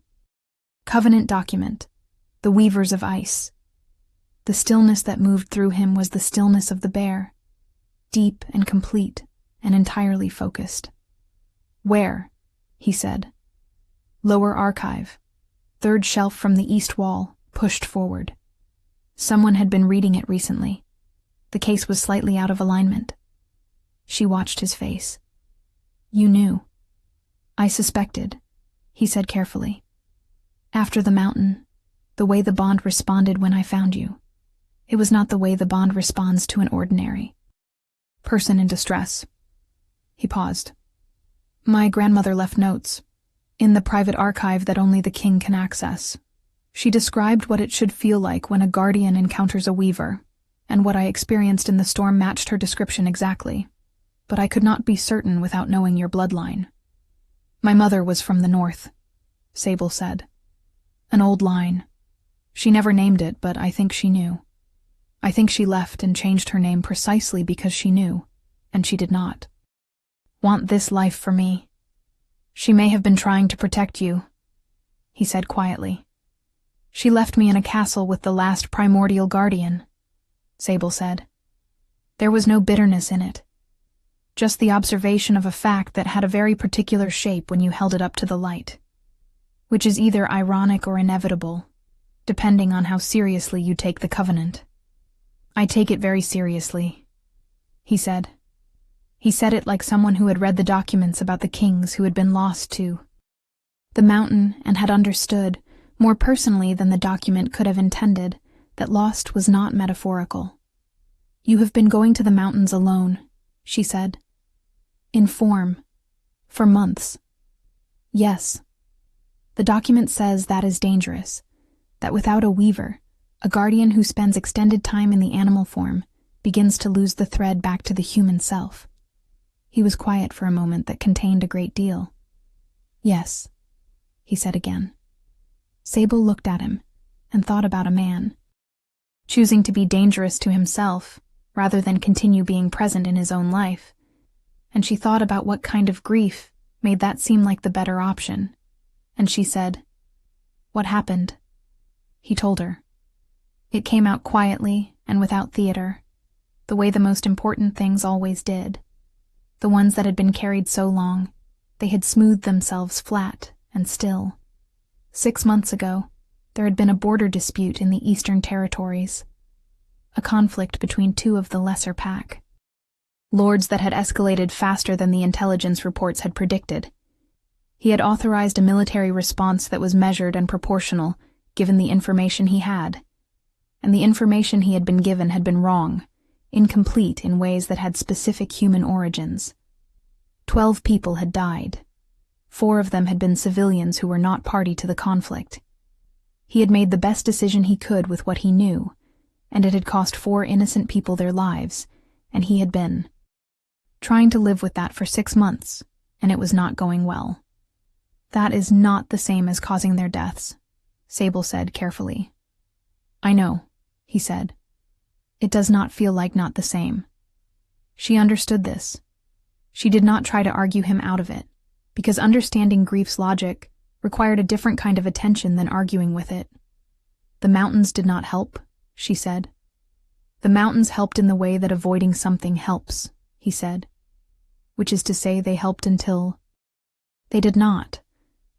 covenant document, the weavers of ice." The stillness that moved through him was the stillness of the bear, deep and complete and entirely focused. "Where?" he said. "Lower archive, third shelf from the east wall, pushed forward. Someone had been reading it recently. The case was slightly out of alignment." She watched his face. "You knew." "I suspected," he said carefully. "After the mountain, the way the bond responded when I found you, it was not the way the bond responds to an ordinary person in distress." He paused. "My grandmother left notes in the private archive that only the king can access. She described what it should feel like when a guardian encounters a weaver, and what I experienced in the storm matched her description exactly. But I could not be certain without knowing your bloodline." "My mother was from the north," Sable said. "An old line. She never named it, but I think she knew. I think she left and changed her name precisely because she knew, and she did not want this life for me. She may have been trying to protect you," he said quietly. "She left me in a castle with the last primordial guardian," Sable said. "There was no bitterness in it, just the observation of a fact that had a very particular shape when you held it up to the light, which is either ironic or inevitable, depending on how seriously you take the covenant." "I take it very seriously," he said. He said it like someone who had read the documents about the kings who had been lost to the mountain and had understood, more personally than the document could have intended, that lost was not metaphorical. "You have been going to the mountains alone," she said. "In form. For months." "Yes. The document says that is dangerous, that without a weaver, a guardian who spends extended time in the animal form begins to lose the thread back to the human self." He was quiet for a moment that contained a great deal. "Yes," he said again. Sable looked at him and thought about a man choosing to be dangerous to himself rather than continue being present in his own life, and she thought about what kind of grief made that seem like the better option, and she said, "What happened?" He told her. It came out quietly and without theater, the way the most important things always did. The ones that had been carried so long, they had smoothed themselves flat and still. 6 months ago, there had been a border dispute in the Eastern Territories, a conflict between two of the lesser pack lords that had escalated faster than the intelligence reports had predicted. He had authorized a military response that was measured and proportional, given the information he had. And the information he had been given had been wrong, incomplete in ways that had specific human origins. 12 people had died. 4 of them had been civilians who were not party to the conflict. He had made the best decision he could with what he knew, and it had cost 4 innocent people their lives, and he had been trying to live with that for 6 months, and it was not going well. "That is not the same as causing their deaths," Sable said carefully. "I know," he said. "It does not feel like not the same." She understood this. She did not try to argue him out of it, because understanding grief's logic required a different kind of attention than arguing with it. "The mountains did not help," she said. "The mountains helped in the way that avoiding something helps," he said. "Which is to say they helped until they did not,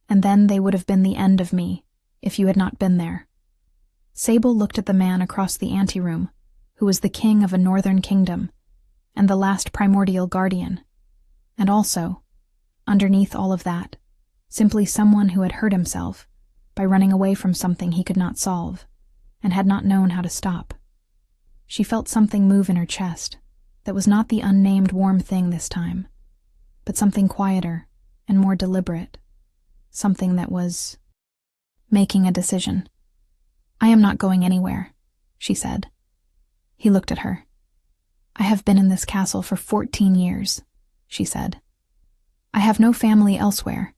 and then they would have been the end of me, if you had not been there." Sable looked at the man across the anteroom, who was the king of a northern kingdom, and the last primordial guardian, and also, underneath all of that, simply someone who had hurt himself by running away from something he could not solve, and had not known how to stop. She felt something move in her chest that was not the unnamed warm thing this time, but something quieter and more deliberate, something that was making a decision. "I am not going anywhere," she said. He looked at her. "I have been in this castle for 14 years, she said. "I have no family elsewhere,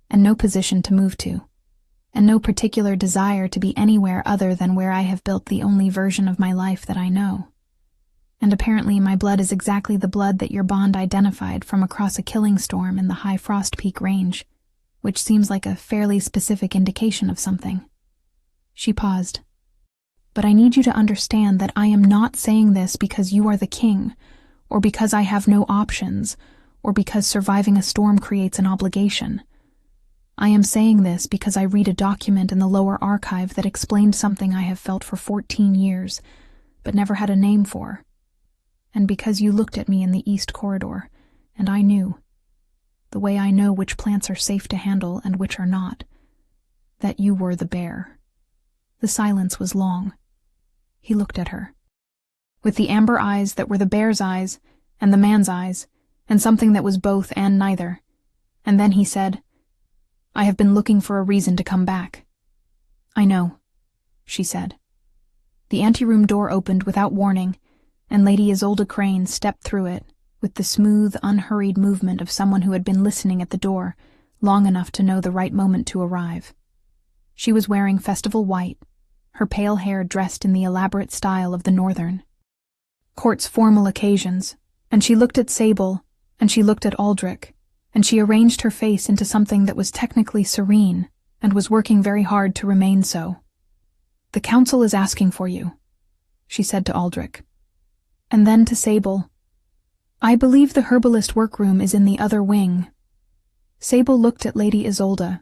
and no position to move to. and no particular desire to be anywhere other than where I have built the only version of my life that I know. And apparently my blood is exactly the blood that your bond identified from across a killing storm in the high Frost Peak range, which seems like a fairly specific indication of something. She paused. But I need you to understand that I am not saying this because you are the king, or because I have no options, or because surviving a storm creates an obligation. I am saying this because I read a document in the lower archive that explained something I have felt for 14 years, but never had a name for. And because you looked at me in the East Corridor, and I knew, the way I know which plants are safe to handle and which are not, that you were the bear. The silence was long. He looked at her. With the amber eyes that were the bear's eyes, and the man's eyes, and something that was both and neither. And then he said, I have been looking for a reason to come back. I know, she said. The anteroom door opened without warning, and Lady Isolde Crane stepped through it with the smooth, unhurried movement of someone who had been listening at the door long enough to know the right moment to arrive. She was wearing festival white, her pale hair dressed in the elaborate style of the Northern Court's formal occasions, and she looked at Sable, and she looked at Aldrich, and she arranged her face into something that was technically serene and was working very hard to remain so. The council is asking for you, she said to Aldrich. And then to Sable, I believe the herbalist workroom is in the other wing. Sable looked at Lady Isolde,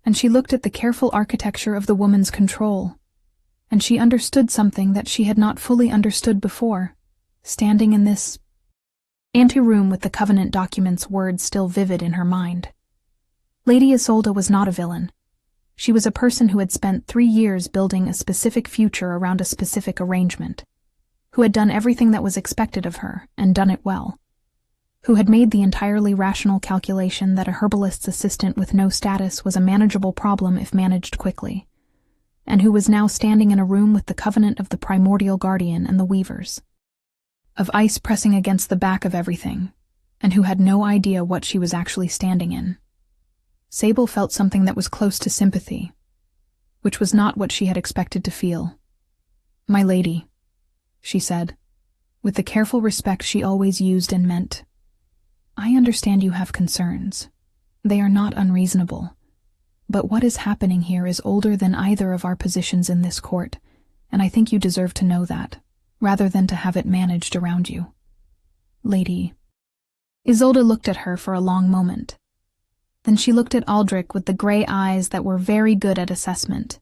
and she looked at the careful architecture of the woman's control, and she understood something that she had not fully understood before, standing in this anteroom with the Covenant documents' words still vivid in her mind. Lady Isolde was not a villain. She was a person who had spent 3 years building a specific future around a specific arrangement, who had done everything that was expected of her, and done it well, who had made the entirely rational calculation that a herbalist's assistant with no status was a manageable problem if managed quickly, and who was now standing in a room with the Covenant of the Primordial Guardian and the Weavers, of ice pressing against the back of everything, and who had no idea what she was actually standing in. Sable felt something that was close to sympathy, which was not what she had expected to feel. My lady, she said, with the careful respect she always used and meant. I understand you have concerns. They are not unreasonable. But what is happening here is older than either of our positions in this court, and I think you deserve to know that, rather than to have it managed around you. Lady. Isolde looked at her for a long moment. Then she looked at Aldrich with the gray eyes that were very good at assessment,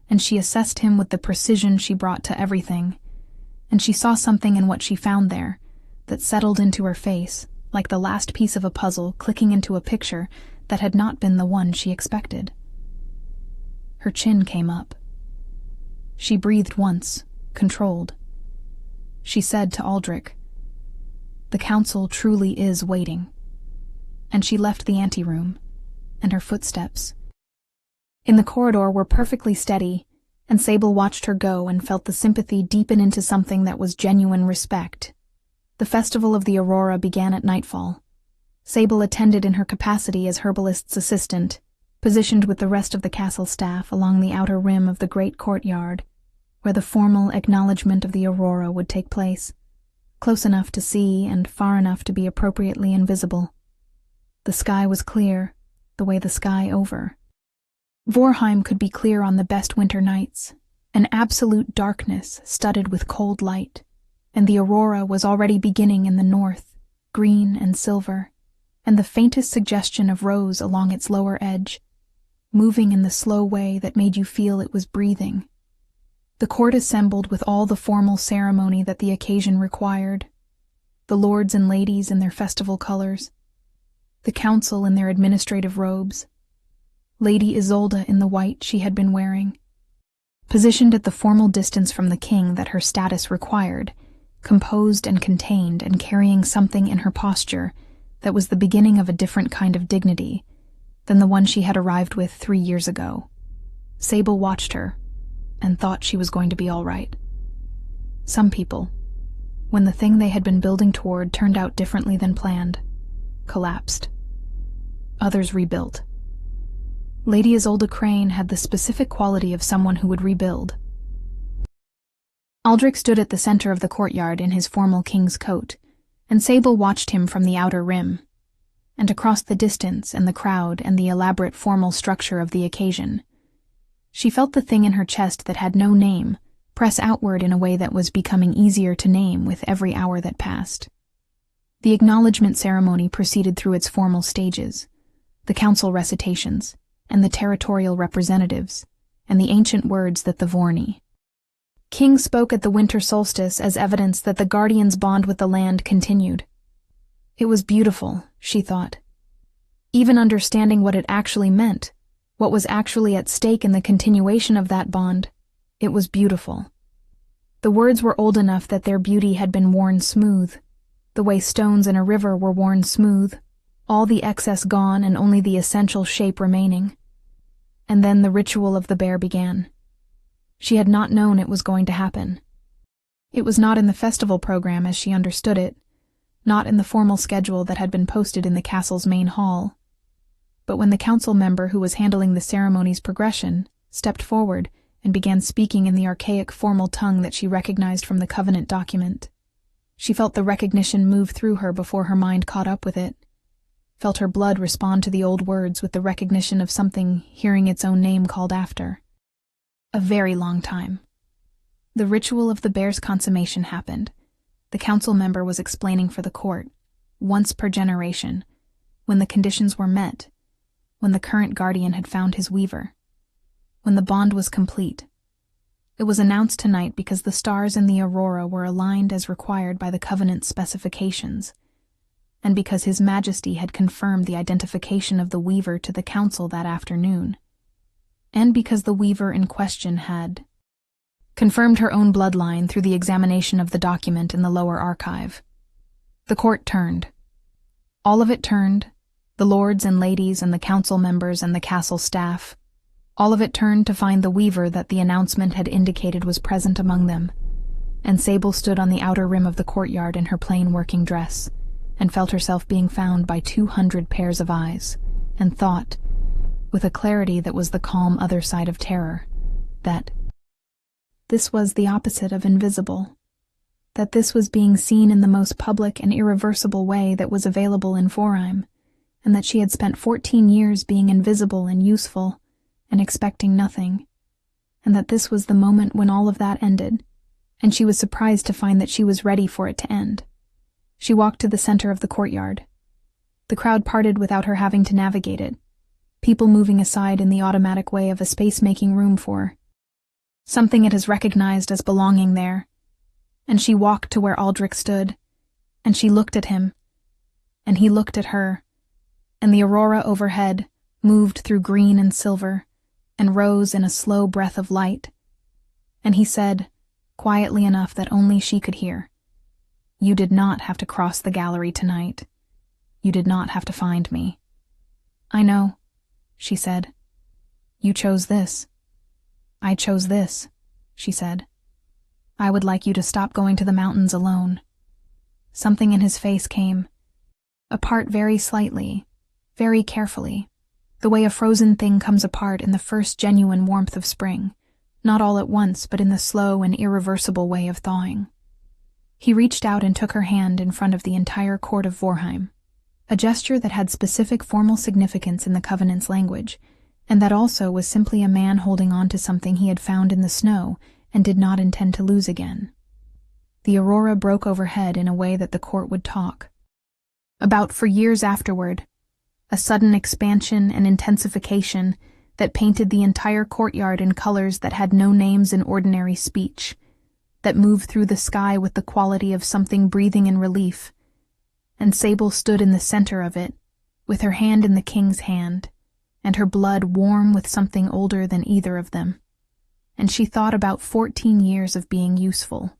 and she assessed him with the precision she brought to everything, and she saw something in what she found there that settled into her face, like the last piece of a puzzle clicking into a picture that had not been the one she expected. Her chin came up. She breathed once, controlled. She said to Aldrich, The council truly is waiting. And she left the anteroom, and her footsteps in the corridor were perfectly steady, and Sable watched her go and felt the sympathy deepen into something that was genuine respect. The festival of the Aurora began at nightfall. Sable attended in her capacity as herbalist's assistant, positioned with the rest of the castle staff along the outer rim of the great courtyard, where the formal acknowledgement of the Aurora would take place, close enough to see and far enough to be appropriately invisible. The sky was clear, the way the sky over. Vorheim could be clear on the best winter nights, an absolute darkness studded with cold light, and the aurora was already beginning in the north, green and silver, and the faintest suggestion of rose along its lower edge, moving in the slow way that made you feel it was breathing. The court assembled with all the formal ceremony that the occasion required, the lords and ladies in their festival colors, the council in their administrative robes, Lady Isolde in the white she had been wearing, positioned at the formal distance from the king that her status required, composed and contained and carrying something in her posture that was the beginning of a different kind of dignity than the one she had arrived with 3 years ago. Sable watched her and thought she was going to be all right. Some people, when the thing they had been building toward turned out differently than planned, collapsed. Others rebuilt. Lady Isolde Crane had the specific quality of someone who would rebuild. Aldrich stood at the center of the courtyard in his formal king's coat, and Sable watched him from the outer rim, and across the distance and the crowd and the elaborate formal structure of the occasion. She felt the thing in her chest that had no name press outward in a way that was becoming easier to name with every hour that passed. The acknowledgement ceremony proceeded through its formal stages, the council recitations, and the territorial representatives, and the ancient words that the Vorni. King spoke at the winter solstice as evidence that the Guardian's bond with the land continued. It was beautiful, she thought. Even understanding what it actually meant, what was actually at stake in the continuation of that bond, it was beautiful. The words were old enough that their beauty had been worn smooth, the way stones in a river were worn smooth, all the excess gone and only the essential shape remaining. And then the ritual of the bear began. She had not known it was going to happen. It was not in the festival program as she understood it, not in the formal schedule that had been posted in the castle's main hall. But when the council member who was handling the ceremony's progression stepped forward and began speaking in the archaic formal tongue that she recognized from the covenant document, she felt the recognition move through her before her mind caught up with it, felt her blood respond to the old words with the recognition of something hearing its own name called after. A very long time. The ritual of the bear's consummation happened. The council member was explaining for the court, once per generation, when the conditions were met, when the current guardian had found his weaver, when the bond was complete. It was announced tonight because the stars in the aurora were aligned as required by the covenant specifications, and because His Majesty had confirmed the identification of the weaver to the council that afternoon, and because the weaver in question had confirmed her own bloodline through the examination of the document in the lower archive. The court turned. All of it turned, the lords and ladies and the council members and the castle staff. All of it turned to find the weaver that the announcement had indicated was present among them, and Sable stood on the outer rim of the courtyard in her plain working dress, and felt herself being found by 200 pairs of eyes, and thought, with a clarity that was the calm other side of terror, that this was the opposite of invisible, that this was being seen in the most public and irreversible way that was available in Vorheim, and that she had spent 14 years being invisible and useful, and expecting nothing, and that this was the moment when all of that ended, and she was surprised to find that she was ready for it to end. She walked to the center of the courtyard. The crowd parted without her having to navigate it, people moving aside in the automatic way of a space making room for something it has recognized as belonging there, and she walked to where Aldrich stood, and she looked at him, and he looked at her, and the aurora overhead moved through green and silver, and rose in a slow breath of light, and he said, quietly enough that only she could hear, "You did not have to cross the gallery tonight. You did not have to find me." "I know," she said. "You chose this." "I chose this," she said. "I would like you to stop going to the mountains alone." Something in his face came, apart very slightly, very carefully, the way a frozen thing comes apart in the first genuine warmth of spring, not all at once but in the slow and irreversible way of thawing. He reached out and took her hand in front of the entire court of Vorheim, a gesture that had specific formal significance in the Covenant's language, and that also was simply a man holding on to something he had found in the snow and did not intend to lose again. The aurora broke overhead in a way that the court would talk about for years afterward, a sudden expansion and intensification that painted the entire courtyard in colors that had no names in ordinary speech, that moved through the sky with the quality of something breathing in relief, and Sable stood in the center of it, with her hand in the king's hand, and her blood warm with something older than either of them. And she thought about 14 years of being useful,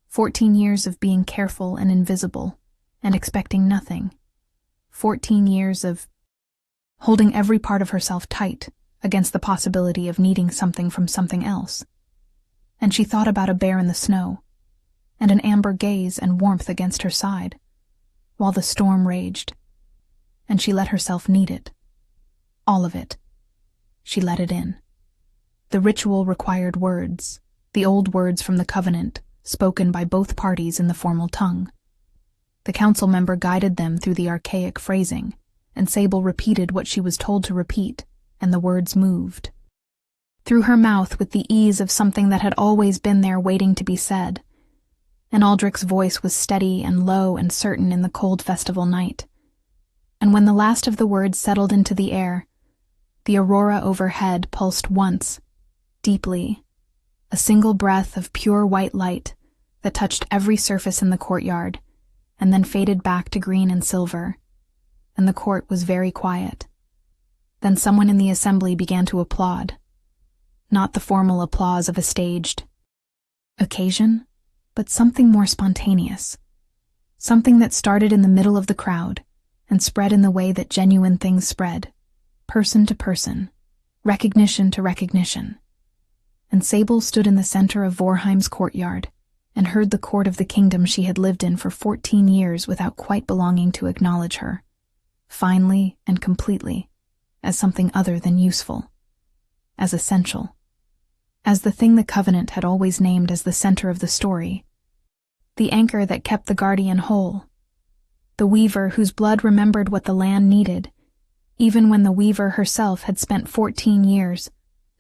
14 years of being careful and invisible, and expecting nothing, 14 years of holding every part of herself tight against the possibility of needing something from something else. And she thought about a bear in the snow, and an amber gaze and warmth against her side, while the storm raged, and she let herself need it. All of it. she let it in. The ritual required words, the old words from the covenant, spoken by both parties in the formal tongue. The council member guided them through the archaic phrasing, and Sable repeated what she was told to repeat, and the words moved through her mouth with the ease of something that had always been there waiting to be said. And Aldrich's voice was steady and low and certain in the cold festival night. And when the last of the words settled into the air, the aurora overhead pulsed once, deeply, a single breath of pure white light that touched every surface in the courtyard, and then faded back to green and silver, and the court was very quiet. Then someone in the assembly began to applaud. Not the formal applause of a staged occasion, but something more spontaneous. Something that started in the middle of the crowd and spread in the way that genuine things spread, person to person, recognition to recognition. And Sable stood in the center of Vorheim's courtyard and heard the court of the kingdom she had lived in for 14 years without quite belonging to acknowledge her, finally and completely, as something other than useful, as essential, as the thing the Covenant had always named as the center of the story, the anchor that kept the Guardian whole, the weaver whose blood remembered what the land needed, even when the weaver herself had spent 14 years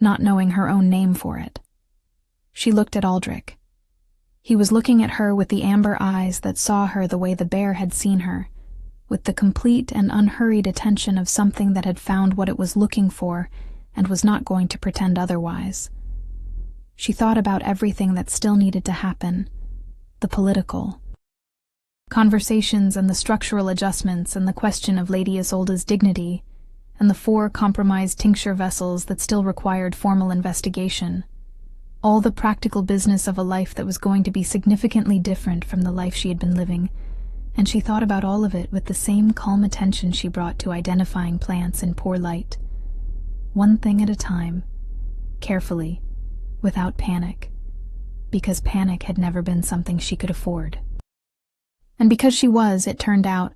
not knowing her own name for it. She looked at Aldrich. He was looking at her with the amber eyes that saw her the way the bear had seen her, with the complete and unhurried attention of something that had found what it was looking for and was not going to pretend otherwise. She thought about everything that still needed to happen, the political conversations and the structural adjustments and the question of Lady Isolde's dignity, and the 4 compromised tincture vessels that still required formal investigation, all the practical business of a life that was going to be significantly different from the life she had been living, and she thought about all of it with the same calm attention she brought to identifying plants in poor light. One thing at a time, carefully, without panic, because panic had never been something she could afford. And because she was, it turned out,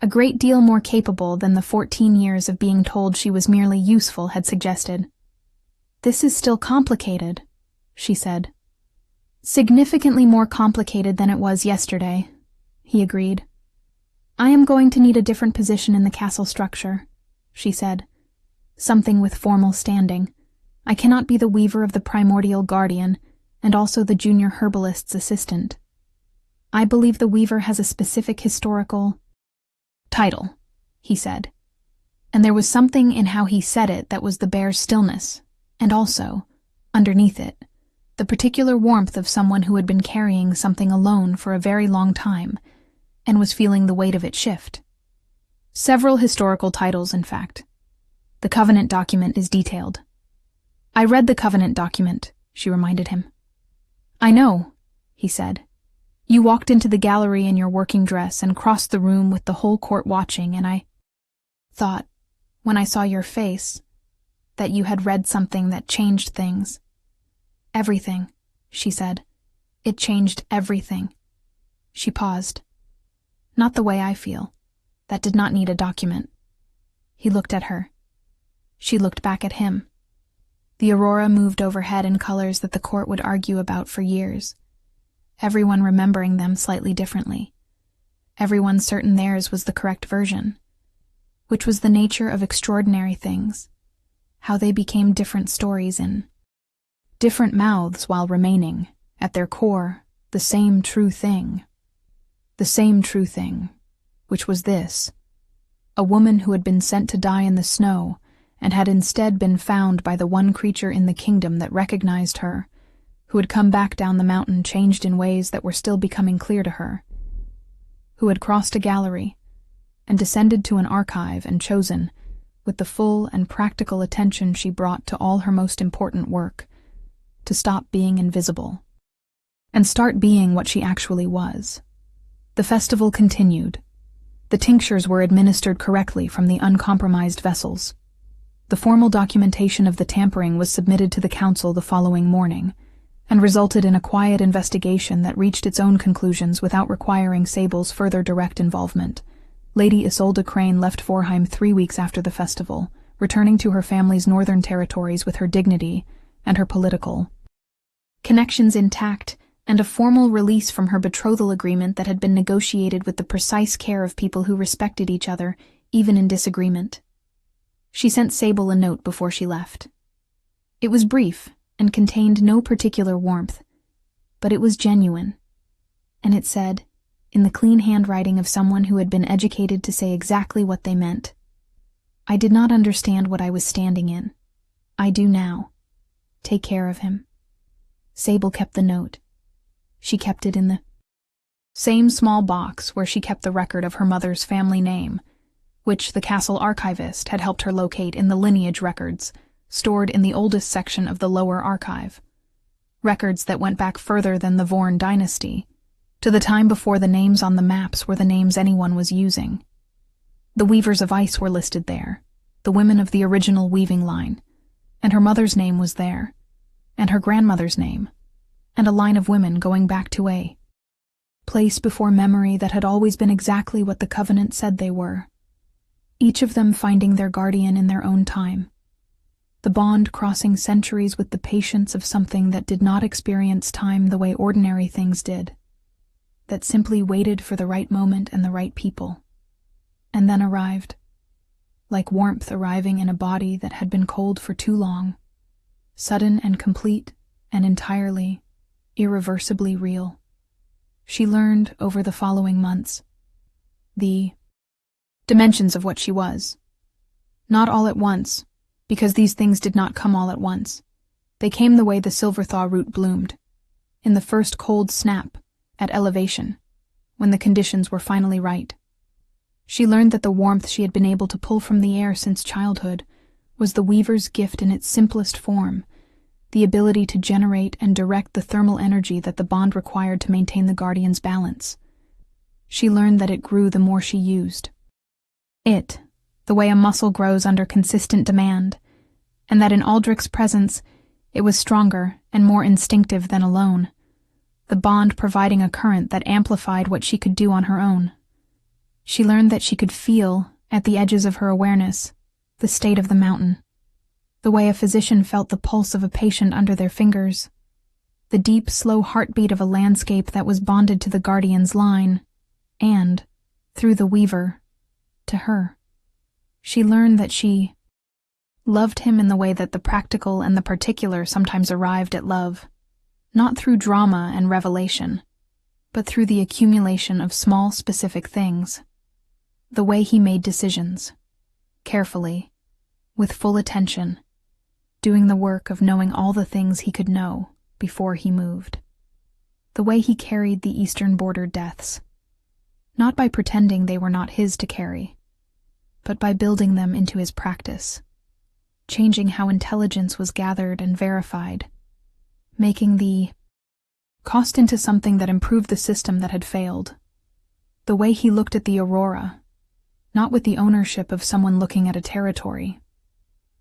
a great deal more capable than the 14 years of being told she was merely useful had suggested. "This is still complicated," she said. "Significantly more complicated than it was yesterday," he agreed. "I am going to need a different position in the castle structure," she said. "Something with formal standing. I cannot be the weaver of the primordial guardian, and also the junior herbalist's assistant. I believe the weaver has a specific historical title," he said. And there was something in how he said it that was the bear's stillness, and also, underneath it, the particular warmth of someone who had been carrying something alone for a very long time, and was feeling the weight of it shift. Several historical titles, in fact. The Covenant document is detailed. "I read the Covenant document," she reminded him. "I know," he said. "You walked into the gallery in your working dress and crossed the room with the whole court watching, and I thought, when I saw your face, that you had read something that changed things." "Everything," she said. "It changed everything." She paused. "Not the way I feel. That did not need a document." He looked at her. She looked back at him. The aurora moved overhead in colors that the court would argue about for years, everyone remembering them slightly differently, everyone certain theirs was the correct version, which was the nature of extraordinary things, how they became different stories in different mouths while remaining, at their core, the same true thing. The same true thing, which was this: a woman who had been sent to die in the snow and had instead been found by the one creature in the kingdom that recognized her, who had come back down the mountain changed in ways that were still becoming clear to her, who had crossed a gallery and descended to an archive and chosen, with the full and practical attention she brought to all her most important work, to stop being invisible and start being what she actually was. The festival continued. The tinctures were administered correctly from the uncompromised vessels. The formal documentation of the tampering was submitted to the council the following morning, and resulted in a quiet investigation that reached its own conclusions without requiring Sable's further direct involvement. Lady Isolde Crane left Vorheim 3 weeks after the festival, returning to her family's northern territories with her dignity and her political connections intact, and a formal release from her betrothal agreement that had been negotiated with the precise care of people who respected each other, even in disagreement. She sent Sable a note before she left. It was brief and contained no particular warmth, but it was genuine, and it said, in the clean handwriting of someone who had been educated to say exactly what they meant, "I did not understand what I was standing in. I do now. Take care of him." Sable kept the note. She kept it in the same small box where she kept the record of her mother's family name, which the castle archivist had helped her locate in the lineage records, stored in the oldest section of the lower archive. Records that went back further than the Vorn dynasty, to the time before the names on the maps were the names anyone was using. The weavers of ice were listed there, the women of the original weaving line, and her mother's name was there, and her grandmother's name, and a line of women going back to a place before memory that had always been exactly what the Covenant said they were, each of them finding their guardian in their own time. The bond crossing centuries with the patience of something that did not experience time the way ordinary things did, that simply waited for the right moment and the right people, and then arrived, like warmth arriving in a body that had been cold for too long, sudden and complete and entirely, irreversibly real. She learned over the following months the dimensions of what she was. Not all at once, because these things did not come all at once. They came the way the Silverthaw root bloomed, in the first cold snap, at elevation, when the conditions were finally right. She learned that the warmth she had been able to pull from the air since childhood was the weaver's gift in its simplest form, the ability to generate and direct the thermal energy that the bond required to maintain the guardian's balance. She learned that it grew the more she used it, the way a muscle grows under consistent demand, and that in Aldrich's presence it was stronger and more instinctive than alone, the bond providing a current that amplified what she could do on her own. She learned that she could feel, at the edges of her awareness, the state of the mountain, the way a physician felt the pulse of a patient under their fingers, the deep, slow heartbeat of a landscape that was bonded to the guardian's line, and, through the weaver, to her. She learned that she loved him in the way that the practical and the particular sometimes arrived at love, not through drama and revelation, but through the accumulation of small specific things. The way he made decisions, carefully, with full attention, doing the work of knowing all the things he could know before he moved. The way he carried the eastern border deaths, not by pretending they were not his to carry, but by building them into his practice, changing how intelligence was gathered and verified, making the cost into something that improved the system that had failed. The way he looked at the aurora, not with the ownership of someone looking at a territory,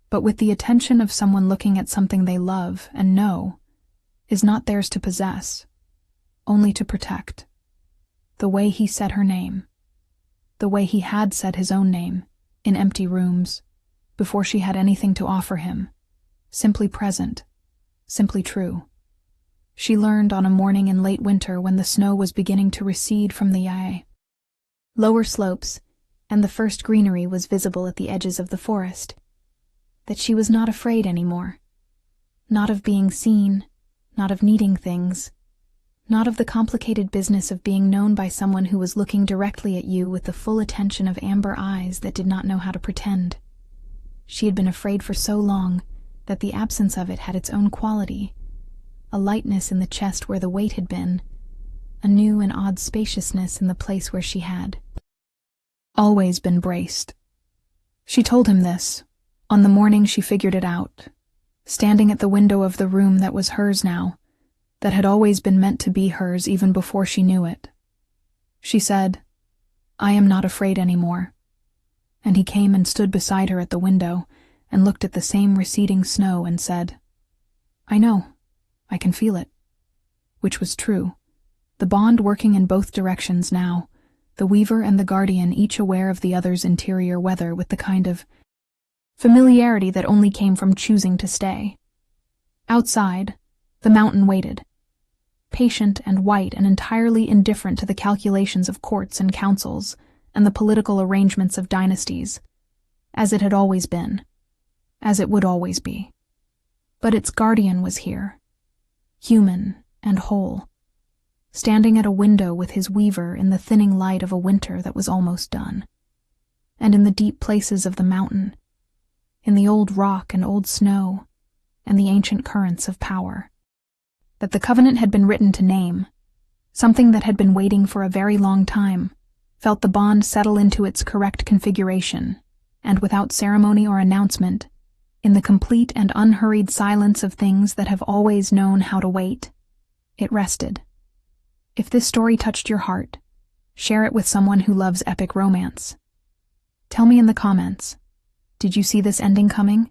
but with the attention of someone looking at something they love and know is not theirs to possess, only to protect. The way he said her name, the way he had said his own name, in empty rooms, before she had anything to offer him, simply present, simply true. She learned on a morning in late winter when the snow was beginning to recede from the lower slopes, and the first greenery was visible at the edges of the forest, that she was not afraid anymore, not of being seen, not of needing things, not of the complicated business of being known by someone who was looking directly at you with the full attention of amber eyes that did not know how to pretend. She had been afraid for so long that the absence of it had its own quality, a lightness in the chest where the weight had been, a new and odd spaciousness in the place where she had always been braced. She told him this, on the morning she figured it out, standing at the window of the room that was hers now, that had always been meant to be hers even before she knew it. She said, "I am not afraid anymore." And he came and stood beside her at the window and looked at the same receding snow and said, "I know, I can feel it." Which was true. The bond working in both directions now, the weaver and the guardian each aware of the other's interior weather with the kind of familiarity that only came from choosing to stay. Outside, the mountain waited, patient and white and entirely indifferent to the calculations of courts and councils and the political arrangements of dynasties, as it had always been, as it would always be. But its guardian was here, human and whole, standing at a window with his weaver in the thinning light of a winter that was almost done. And in the deep places of the mountain, in the old rock and old snow, and the ancient currents of power, that the covenant had been written to name, something that had been waiting for a very long time, felt the bond settle into its correct configuration, and without ceremony or announcement, in the complete and unhurried silence of things that have always known how to wait, it rested. If this story touched your heart, share it with someone who loves epic romance. Tell me in the comments, did you see this ending coming?